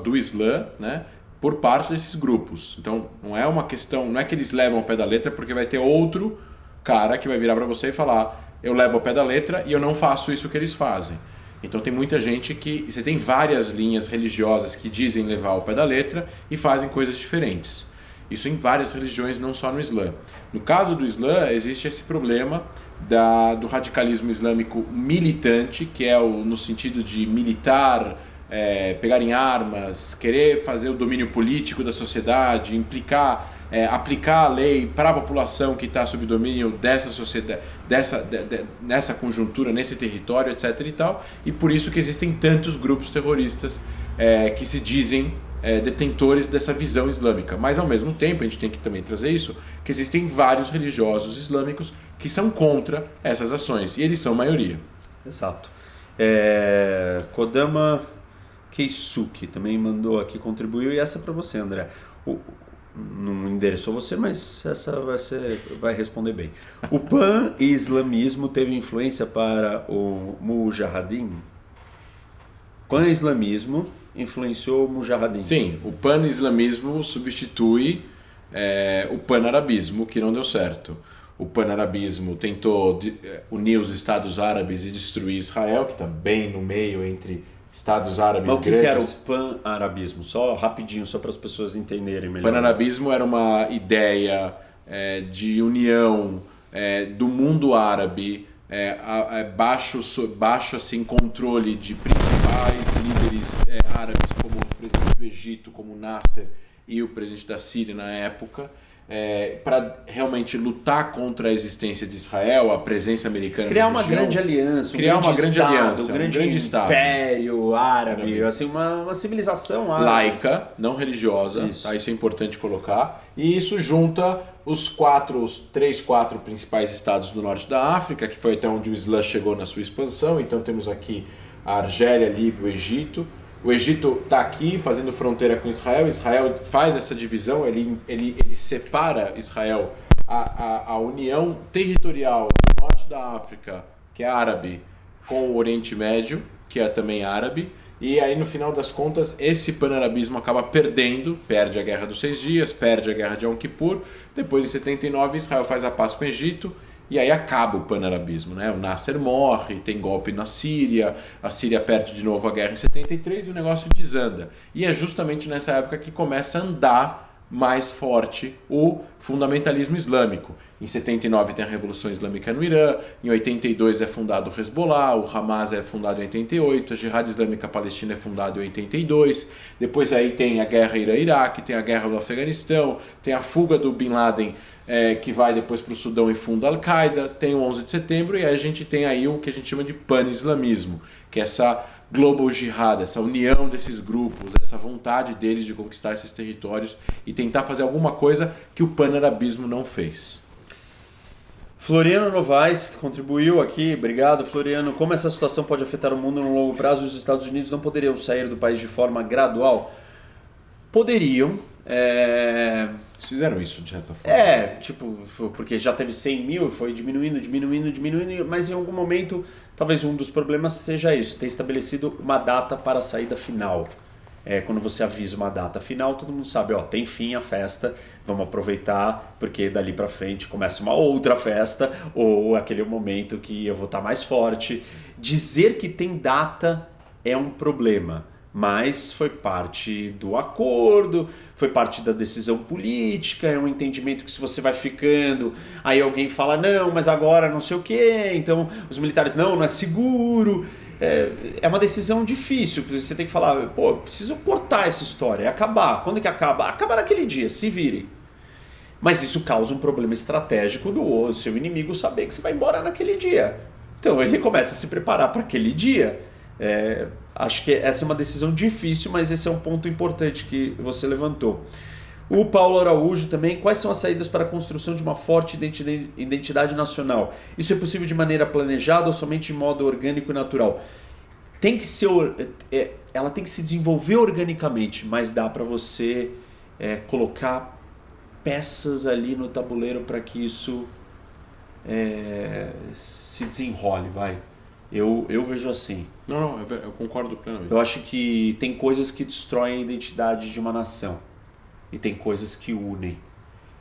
Speaker 2: do Islã, né, por parte desses grupos. Então, não é uma questão, não é que eles levam ao pé da letra, porque vai ter outro cara que vai virar para você e falar: eu levo ao pé da letra e eu não faço isso que eles fazem. Então tem muita gente que... Você tem várias linhas religiosas que dizem levar ao pé da letra e fazem coisas diferentes. Isso em várias religiões, não só no Islã. No caso do Islã, existe esse problema do radicalismo islâmico militante, que é no sentido de militar, pegar em armas, querer fazer o domínio político da sociedade, aplicar a lei para a população que está sob domínio dessa sociedade, nessa conjuntura, nesse território, etc. e tal. E por isso que existem tantos grupos terroristas que se dizem detentores dessa visão islâmica. Mas ao mesmo tempo, a gente tem que também trazer isso, que existem vários religiosos islâmicos que são contra essas ações, e eles são maioria.
Speaker 1: Exato. Kodama Keisuke também mandou aqui, contribuiu, e essa é para você, André. Não endereçou você, mas essa vai responder bem. O pan-islamismo teve influência para o Mujahideen? Pan-islamismo influenciou o Mujahideen?
Speaker 2: Sim, o pan-islamismo substitui o pan-arabismo, que não deu certo. O pan-arabismo tentou unir os Estados Árabes e destruir Israel, que está bem no meio entre Estados Árabes
Speaker 1: grandes. Mas o que era o pan-arabismo? Só rapidinho, só para as pessoas entenderem melhor.
Speaker 2: O pan-arabismo era uma ideia de união do mundo árabe, baixo assim, controle de principais líderes árabes, como o presidente do Egito, como Nasser, e o presidente da Síria na época, para realmente lutar contra a existência de Israel, a presença americana
Speaker 1: criar
Speaker 2: na região,
Speaker 1: uma grande aliança, um grande
Speaker 2: estado,
Speaker 1: império árabe, assim, uma civilização árabe.
Speaker 2: Laica, não religiosa, isso. Tá? Isso é importante colocar, e isso junta os 3, 4 principais estados do norte da África, que foi até onde o Islã chegou na sua expansão. Então temos aqui a Argélia, Líbia, o Egito. O Egito está aqui fazendo fronteira com Israel. Israel faz essa divisão, ele separa Israel, a união territorial do norte da África, que é árabe, com o Oriente Médio, que é também árabe. E aí, no final das contas, esse pan-arabismo acaba perde a Guerra dos 6 Dias, perde a Guerra de Yom Kippur. Depois, em 79, Israel faz a paz com o Egito. E aí acaba o pan-arabismo, né? O Nasser morre, tem golpe na Síria, a Síria perde de novo a guerra em 73 e o negócio desanda. E é justamente nessa época que começa a andar mais forte o fundamentalismo islâmico. Em 79 tem a Revolução Islâmica no Irã, em 82 é fundado o Hezbollah, o Hamas é fundado em 88, a Jihad Islâmica Palestina é fundada em 82, depois aí tem a guerra Irã-Iraque, tem a guerra do Afeganistão, tem a fuga do Bin Laden, que vai depois para o Sudão e funda a Al-Qaeda, tem o 11 de setembro, e aí a gente tem aí o que a gente chama de pan-islamismo, que é essa global jihad, essa união desses grupos, essa vontade deles de conquistar esses territórios e tentar fazer alguma coisa que o pan-arabismo não fez.
Speaker 1: Floriano Novaes contribuiu aqui, obrigado Floriano. Como essa situação pode afetar o mundo no longo prazo? Os Estados Unidos não poderiam sair do país de forma gradual? Poderiam.
Speaker 2: Eles fizeram isso de certa forma.
Speaker 1: Porque já teve 100 mil, foi diminuindo, mas em algum momento, talvez um dos problemas seja isso, ter estabelecido uma data para a saída final. Quando você avisa uma data final, todo mundo sabe, tem fim a festa, vamos aproveitar, porque dali para frente começa uma outra festa, ou aquele momento que eu vou estar mais forte. Dizer que tem data é um problema, mas foi parte do acordo, foi parte da decisão política, é um entendimento que se você vai ficando, aí alguém fala, não, mas agora não sei o quê, então os militares, não é seguro. É uma decisão difícil, porque você tem que falar, preciso cortar essa história, acabar. Quando que acaba? Acaba naquele dia, se virem. Mas isso causa um problema estratégico do seu inimigo saber que você vai embora naquele dia. Então ele começa a se preparar para aquele dia. Acho que essa é uma decisão difícil, mas esse é um ponto importante que você levantou. O Paulo Araújo também, quais são as saídas para a construção de uma forte identidade nacional? Isso é possível de maneira planejada ou somente de modo orgânico e natural? Tem que ser, ela tem que se desenvolver organicamente, mas dá para você colocar peças ali no tabuleiro para que isso se desenrole, vai. Eu vejo assim.
Speaker 2: Não, eu concordo plenamente.
Speaker 1: Eu acho que tem coisas que destroem a identidade de uma nação e tem coisas que unem.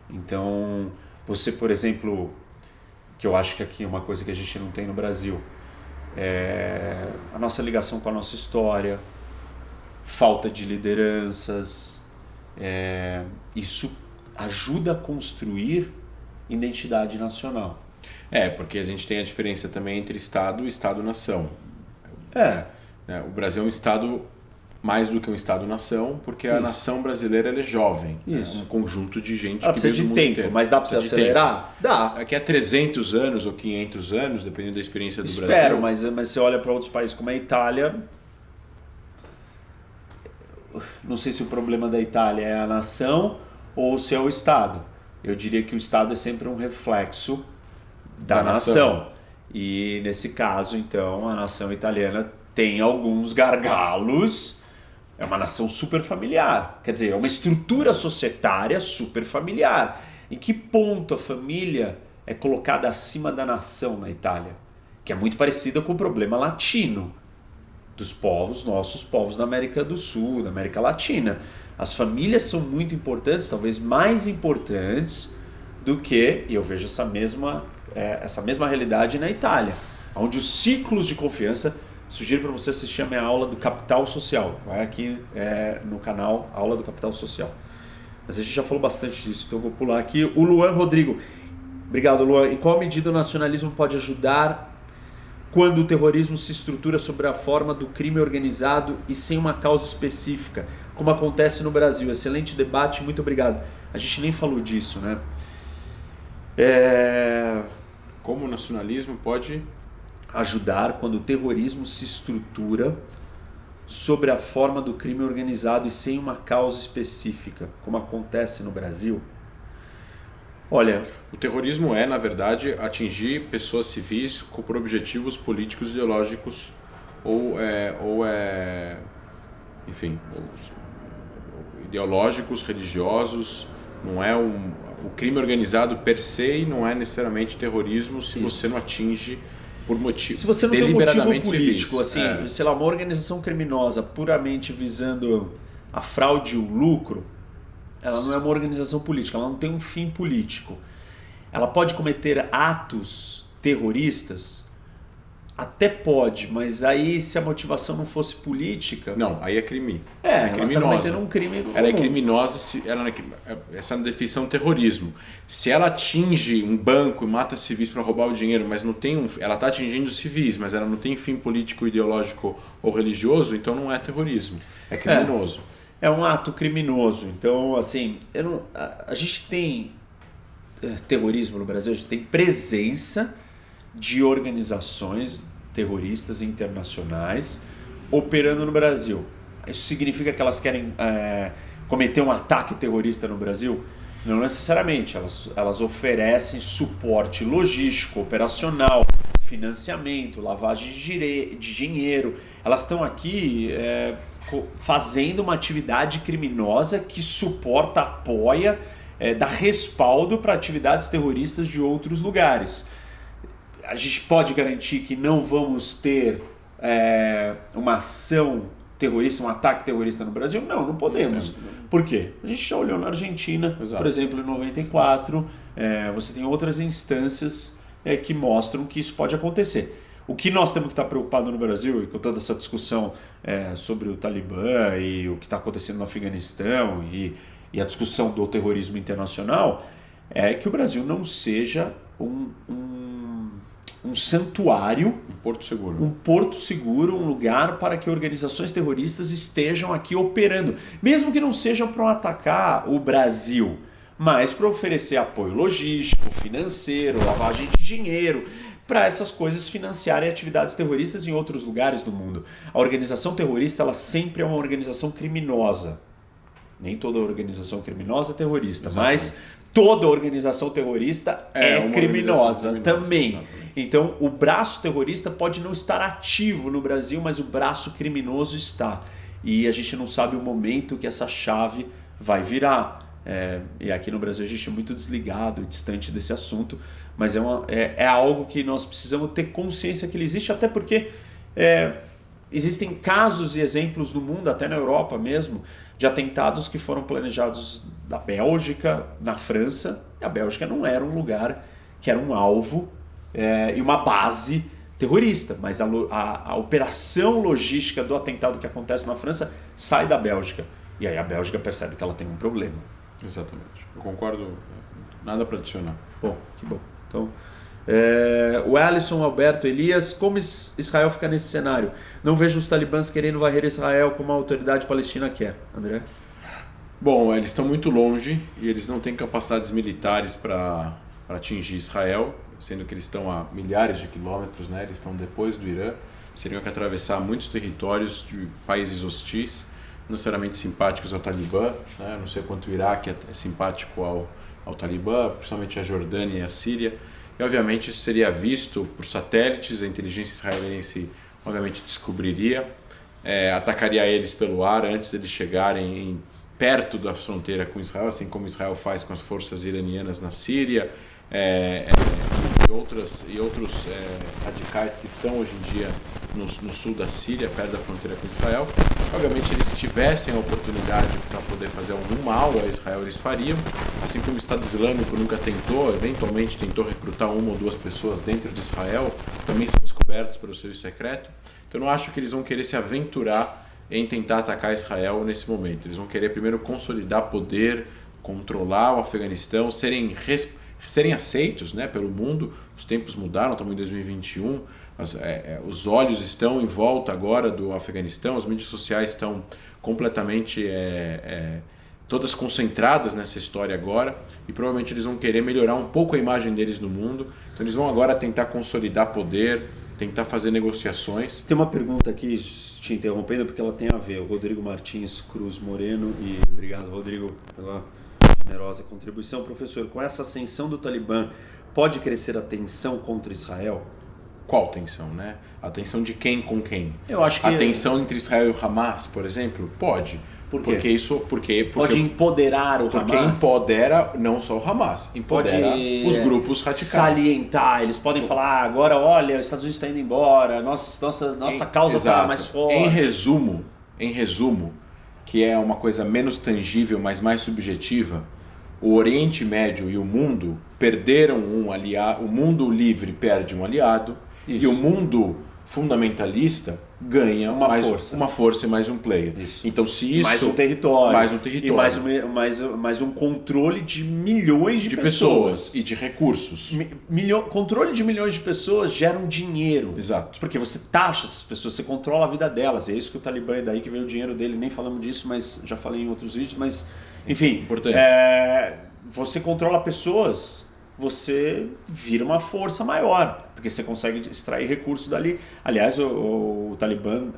Speaker 1: Então, você, por exemplo, que eu acho que aqui é uma coisa que a gente não tem no Brasil, a nossa ligação com a nossa história, falta de lideranças, isso ajuda a construir identidade nacional.
Speaker 2: Porque a gente tem a diferença também entre Estado e Estado-nação. O Brasil é um Estado mais do que um Estado-nação, porque a nação brasileira ela é jovem.
Speaker 1: Isso.
Speaker 2: É um conjunto de gente
Speaker 1: Ela
Speaker 2: que
Speaker 1: precisa
Speaker 2: veio do
Speaker 1: de
Speaker 2: mundo
Speaker 1: tempo,
Speaker 2: inteiro.
Speaker 1: mas dá para você acelerar? Dá.
Speaker 2: Daqui a 300 anos ou 500 anos, dependendo da experiência do Brasil.
Speaker 1: Espero, mas você olha para outros países como a Itália. Não sei se o problema da Itália é a nação ou se é o Estado. Eu diria que o Estado é sempre um reflexo da nação. E nesse caso, então, a nação italiana tem alguns gargalos. É uma nação super familiar. Quer dizer, é uma estrutura societária super familiar. Em que ponto a família é colocada acima da nação na Itália? Que é muito parecida com o problema latino dos povos, nossos povos da América do Sul, da América Latina. As famílias são muito importantes, talvez mais importantes do que, e eu vejo essa mesma realidade na Itália, onde os ciclos de confiança. Sugiro para você assistir a minha aula do Capital Social. Vai aqui no canal, Aula do Capital Social. Mas a gente já falou bastante disso, então eu vou pular aqui. O Luan Rodrigo. Obrigado, Luan. Em qual medida o nacionalismo pode ajudar quando o terrorismo se estrutura sobre a forma do crime organizado e sem uma causa específica, como acontece no Brasil? Excelente debate, muito obrigado. A gente nem falou disso, né?
Speaker 2: Como o nacionalismo pode
Speaker 1: ajudar quando o terrorismo se estrutura sobre a forma do crime organizado e sem uma causa específica, como acontece no Brasil? Olha,
Speaker 2: o terrorismo é, na verdade, atingir pessoas civis por objetivos políticos, ideológicos enfim, ideológicos, religiosos. Não é o crime organizado per se não é necessariamente terrorismo se você não atinge por motivo.
Speaker 1: Se você não tem um motivo político,
Speaker 2: civis.
Speaker 1: Sei lá, uma organização criminosa puramente visando a fraude e o lucro, ela não é uma organização política, ela não tem um fim político. Ela pode cometer atos terroristas? Até pode, mas aí se a motivação não fosse política...
Speaker 2: Não, aí é crime.
Speaker 1: Ela está cometendo um crime comum.
Speaker 2: Ela é criminosa, essa é a definição terrorismo. Se ela atinge um banco e mata civis para roubar o dinheiro, mas não tem ela está atingindo civis, mas ela não tem fim político, ideológico ou religioso, então não é terrorismo, é criminoso.
Speaker 1: É um ato criminoso. Então, assim, a gente tem terrorismo no Brasil, a gente tem presença de organizações terroristas internacionais operando no Brasil. Isso significa que elas querem cometer um ataque terrorista no Brasil? Não necessariamente. Elas oferecem suporte logístico, operacional, financiamento, lavagem de dinheiro. Elas estão aqui fazendo uma atividade criminosa que suporta, apoia, dá respaldo para atividades terroristas de outros lugares. A gente pode garantir que não vamos ter uma ação terrorista, um ataque terrorista no Brasil? Não podemos. Por quê? A gente já olhou na Argentina,
Speaker 2: Exato.
Speaker 1: Por exemplo, em 94, você tem outras instâncias que mostram que isso pode acontecer. O que nós temos que estar preocupados no Brasil, e com toda essa discussão sobre o Talibã e o que está acontecendo no Afeganistão e a discussão do terrorismo internacional, é que o Brasil não seja um santuário,
Speaker 2: um porto seguro,
Speaker 1: um lugar para que organizações terroristas estejam aqui operando, mesmo que não sejam para atacar o Brasil, mas para oferecer apoio logístico, financeiro, lavagem de dinheiro, para essas coisas financiarem atividades terroristas em outros lugares do mundo. A organização terrorista ela sempre é uma organização criminosa. Nem toda organização criminosa é terrorista,
Speaker 2: Exatamente.
Speaker 1: mas toda organização terrorista é
Speaker 2: uma
Speaker 1: criminosa
Speaker 2: organização
Speaker 1: também.
Speaker 2: exatamente.
Speaker 1: Então, o braço terrorista pode não estar ativo no Brasil, mas o braço criminoso está. E a gente não sabe o momento que essa chave vai virar. E aqui no Brasil a gente é muito desligado e distante desse assunto, mas é algo que nós precisamos ter consciência que ele existe, até porque existem casos e exemplos no mundo, até na Europa mesmo, de atentados que foram planejados na Bélgica, na França. E a Bélgica não era um lugar que era um alvo e uma base terrorista, mas a operação logística do atentado que acontece na França sai da Bélgica. E aí a Bélgica percebe que ela tem um problema.
Speaker 2: Exatamente. Eu concordo, nada para adicionar.
Speaker 1: Bom, que bom. Então, o Alisson Alberto Elias, como Israel fica nesse cenário? Não vejo os talibãs querendo varrer Israel como a autoridade palestina quer. André?
Speaker 2: Bom, eles estão muito longe e eles não têm capacidades militares para atingir Israel, sendo que eles estão a milhares de quilômetros, né? Eles estão depois do Irã, seriam que atravessar muitos territórios de países hostis, não necessariamente simpáticos ao Talibã, né? Não sei quanto o Iraque é simpático ao Talibã, principalmente a Jordânia e a Síria. E obviamente isso seria visto por satélites, a inteligência israelense obviamente descobriria, atacaria eles pelo ar antes de eles chegarem perto da fronteira com Israel, assim como Israel faz com as forças iranianas na Síria, e outros radicais que estão hoje em dia no sul da Síria, perto da fronteira com Israel. Obviamente, eles tivessem a oportunidade para poder fazer algum mal a Israel, eles fariam. Assim como o Estado Islâmico nunca tentou, eventualmente tentou recrutar 1 ou 2 pessoas dentro de Israel, também são descobertos pelo serviço secreto. Então, eu não acho que eles vão querer se aventurar em tentar atacar Israel nesse momento. Eles vão querer primeiro consolidar poder, controlar o Afeganistão, serem aceitos, né, pelo mundo. Os tempos mudaram, estamos em 2021, os olhos estão em volta agora do Afeganistão, as mídias sociais estão completamente todas concentradas nessa história agora, e provavelmente eles vão querer melhorar um pouco a imagem deles no mundo. Então eles vão agora tentar consolidar poder, tentar fazer negociações.
Speaker 1: Tem uma pergunta aqui, te interrompendo, porque ela tem a ver. O Rodrigo Martins Cruz Moreno, e obrigado, Rodrigo, pela generosa contribuição. Professor, com essa ascensão do Talibã, pode crescer a tensão contra Israel?
Speaker 2: Qual tensão, né? A tensão de quem com quem?
Speaker 1: Eu acho que
Speaker 2: a tensão entre Israel e o Hamas, por exemplo, pode.
Speaker 1: Por quê?
Speaker 2: Porque
Speaker 1: pode empoderar o
Speaker 2: porque
Speaker 1: Hamas?
Speaker 2: Empodera não só o Hamas, empodera os grupos radicais.
Speaker 1: Salientar, eles podem falar, agora olha, os Estados Unidos está indo embora, nossa causa está mais forte.
Speaker 2: Em resumo, que é uma coisa menos tangível, mas mais subjetiva, o Oriente Médio e o mundo perderam um aliado, o mundo livre perde um aliado. Isso. E o mundo fundamentalista ganha uma força e mais um player. Isso. Então, se isso...
Speaker 1: Mais um território.
Speaker 2: E
Speaker 1: mais um controle de milhões de pessoas.
Speaker 2: E de recursos.
Speaker 1: Controle de milhões de pessoas gera um dinheiro.
Speaker 2: Exato.
Speaker 1: Porque você taxa essas pessoas, você controla a vida delas. É isso que o Talibã, é daí que veio o dinheiro dele. Nem falamos disso, mas já falei em outros vídeos. Mas, enfim,
Speaker 2: importante.
Speaker 1: Você controla pessoas... você vira uma força maior, porque você consegue extrair recursos dali. Aliás, o Talibã,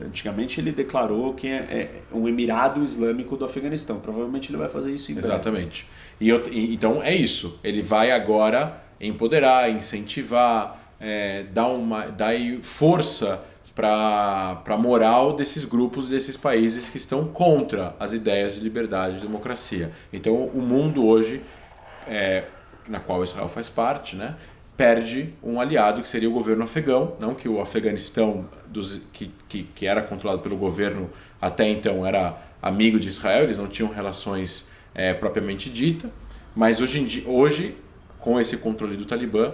Speaker 1: antigamente, ele declarou que é um Emirado Islâmico do Afeganistão. Provavelmente ele vai fazer isso em breve.
Speaker 2: Exatamente. Então é isso. Ele vai agora empoderar, incentivar, dar força para a moral desses grupos, desses países que estão contra as ideias de liberdade e democracia. Então o mundo hoje... na qual Israel faz parte, né, perde um aliado que seria o governo afegão, não que o Afeganistão, que era controlado pelo governo até então, era amigo de Israel, eles não tinham relações propriamente dita, mas hoje, com esse controle do Talibã,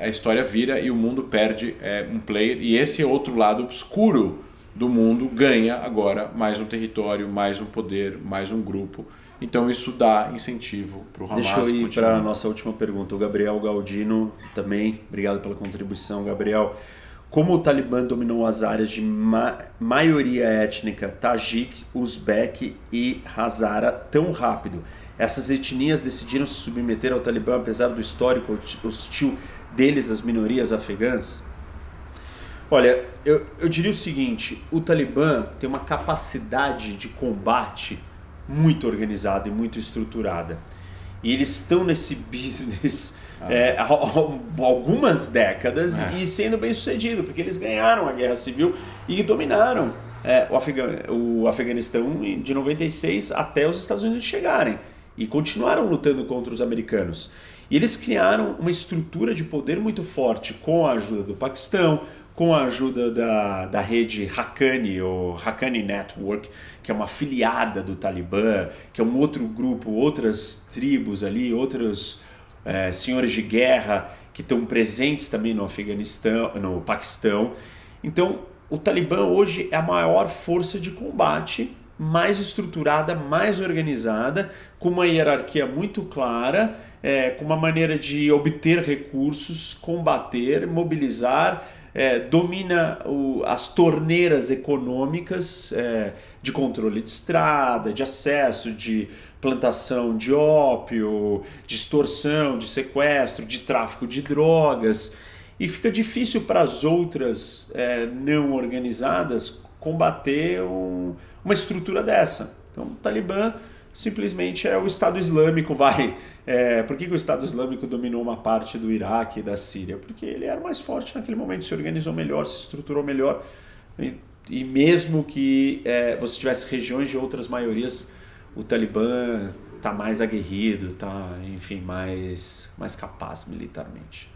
Speaker 2: a história vira e o mundo perde um player, e esse outro lado obscuro do mundo ganha agora mais um território, mais um poder, mais um grupo. Então isso dá incentivo para o Hamas.
Speaker 1: Deixa eu ir para a nossa última pergunta. O Gabriel Galdino também, obrigado pela contribuição, Gabriel. Como o Talibã dominou as áreas de maioria étnica Tajik, Uzbek e Hazara tão rápido? Essas etnias decidiram se submeter ao Talibã apesar do histórico hostil deles às minorias afegãs? Olha, eu diria o seguinte, o Talibã tem uma capacidade de combate muito organizada e muito estruturada. E eles estão nesse business há algumas décadas e sendo bem sucedido, porque eles ganharam a guerra civil e dominaram o Afeganistão de 96 até os Estados Unidos chegarem. E continuaram lutando contra os americanos. E eles criaram uma estrutura de poder muito forte com a ajuda do Paquistão, com a ajuda da rede Haqqani, ou Haqqani Network, que é uma afiliada do Talibã, que é um outro grupo, outras tribos ali, outros senhores de guerra que estão presentes também no Afeganistão, no Paquistão. Então, o Talibã hoje é a maior força de combate, mais estruturada, mais organizada, com uma hierarquia muito clara, com uma maneira de obter recursos, combater, mobilizar, domina as torneiras econômicas de controle de estrada, de acesso, de plantação de ópio, de extorsão, de sequestro, de tráfico de drogas. E fica difícil para as outras não organizadas combater uma estrutura dessa. Então, o Talibã simplesmente é o Estado Islâmico, por que o Estado Islâmico dominou uma parte do Iraque e da Síria? Porque ele era mais forte naquele momento, se organizou melhor, se estruturou melhor. E mesmo que você tivesse regiões de outras maiorias, o Talibã está mais aguerrido, está, enfim, mais capaz militarmente.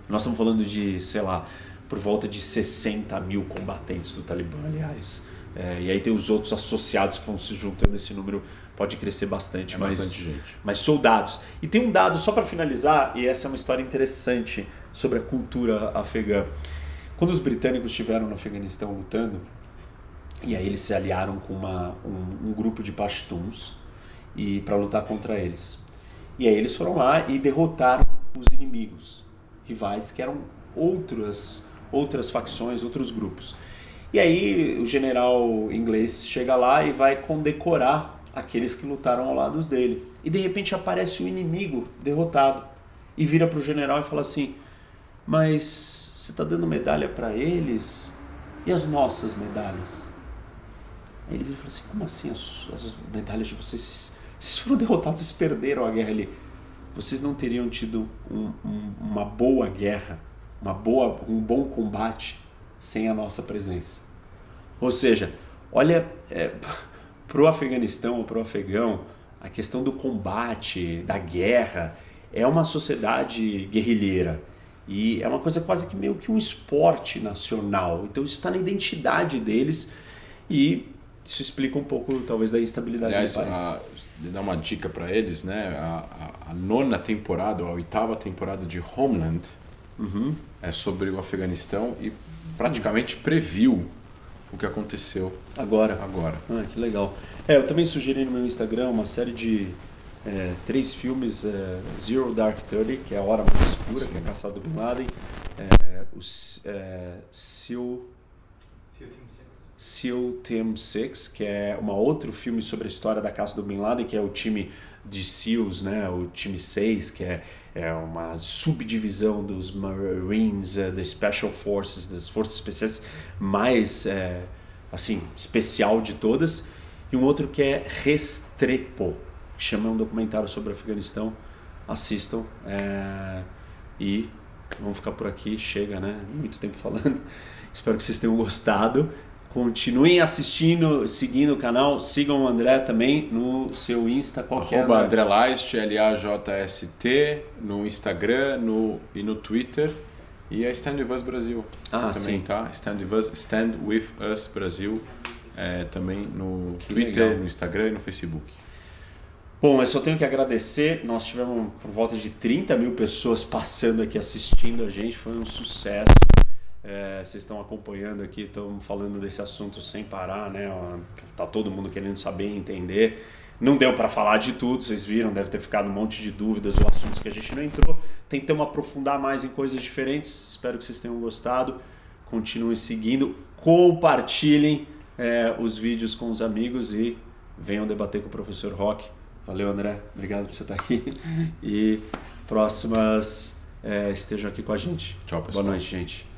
Speaker 1: Nós estamos falando de, sei lá, por volta de 60 mil combatentes do Talibã, aliás. E aí tem os outros associados que vão se juntando, esse número pode crescer bastante.
Speaker 2: Bastante gente.
Speaker 1: Mas soldados. E tem um dado, só para finalizar, e essa é uma história interessante sobre a cultura afegã. Quando os britânicos estiveram no Afeganistão lutando, e aí eles se aliaram com um grupo de pashtuns para lutar contra eles. E aí eles foram lá e derrotaram os inimigos, rivais que eram outras facções, outros grupos. E aí o general inglês chega lá e vai condecorar aqueles que lutaram ao lado dele. E de repente aparece o inimigo derrotado e vira para o general e fala assim: mas você está dando medalha para eles? E as nossas medalhas? Aí ele vira e fala assim: como assim as medalhas de vocês? Vocês foram derrotados, vocês perderam a guerra ali. Vocês não teriam tido uma boa guerra, um bom combate sem a nossa presença. Ou seja, olha, para o Afeganistão ou para o afegão, a questão do combate, da guerra, é uma sociedade guerrilheira. E é uma coisa quase que meio que um esporte nacional. Então isso está na identidade deles e isso explica um pouco, talvez, da instabilidade do país.
Speaker 2: Dar uma dica para eles, né? A nona temporada, ou a oitava temporada de Homeland é sobre o Afeganistão e praticamente previu o que aconteceu agora.
Speaker 1: Ah, que legal. Eu também sugeri no meu Instagram uma série de 3 filmes, Zero Dark Thirty, que é a Hora Mais Escura, que é caçado do Bin Laden, SEAL Team 6, que é outro filme sobre a história da caça do Bin Laden, que é o time de SEALs, né? O time 6, que é uma subdivisão dos Marines, das Special Forces, das Forças Especiais mais especial de todas. E um outro que é Restrepo, que chama um documentário sobre o Afeganistão. Assistam. E vamos ficar por aqui, chega, né? Muito tempo falando. Espero que vocês tenham gostado. Continuem assistindo, seguindo o canal, sigam o André também no seu Insta,
Speaker 2: André Laist, LAJST, no Instagram e no Twitter, e a Stand With Us Brasil também,
Speaker 1: sim.
Speaker 2: Tá? Stand With Us Brasil, também no Twitter,
Speaker 1: legal.
Speaker 2: No Instagram e no Facebook.
Speaker 1: Bom, eu só tenho que agradecer, nós tivemos por volta de 30 mil pessoas passando aqui, assistindo a gente, foi um sucesso. Vocês estão acompanhando aqui, estamos falando desse assunto sem parar, né? Tá todo mundo querendo saber e entender. Não deu para falar de tudo, vocês viram, deve ter ficado um monte de dúvidas ou assuntos que a gente não entrou. Tentamos aprofundar mais em coisas diferentes, espero que vocês tenham gostado. Continuem seguindo, compartilhem os vídeos com os amigos e venham debater com o professor Roque. Valeu, André. Obrigado por você estar aqui. E próximas estejam aqui com a gente.
Speaker 2: Tchau, pessoal.
Speaker 1: Boa noite, gente.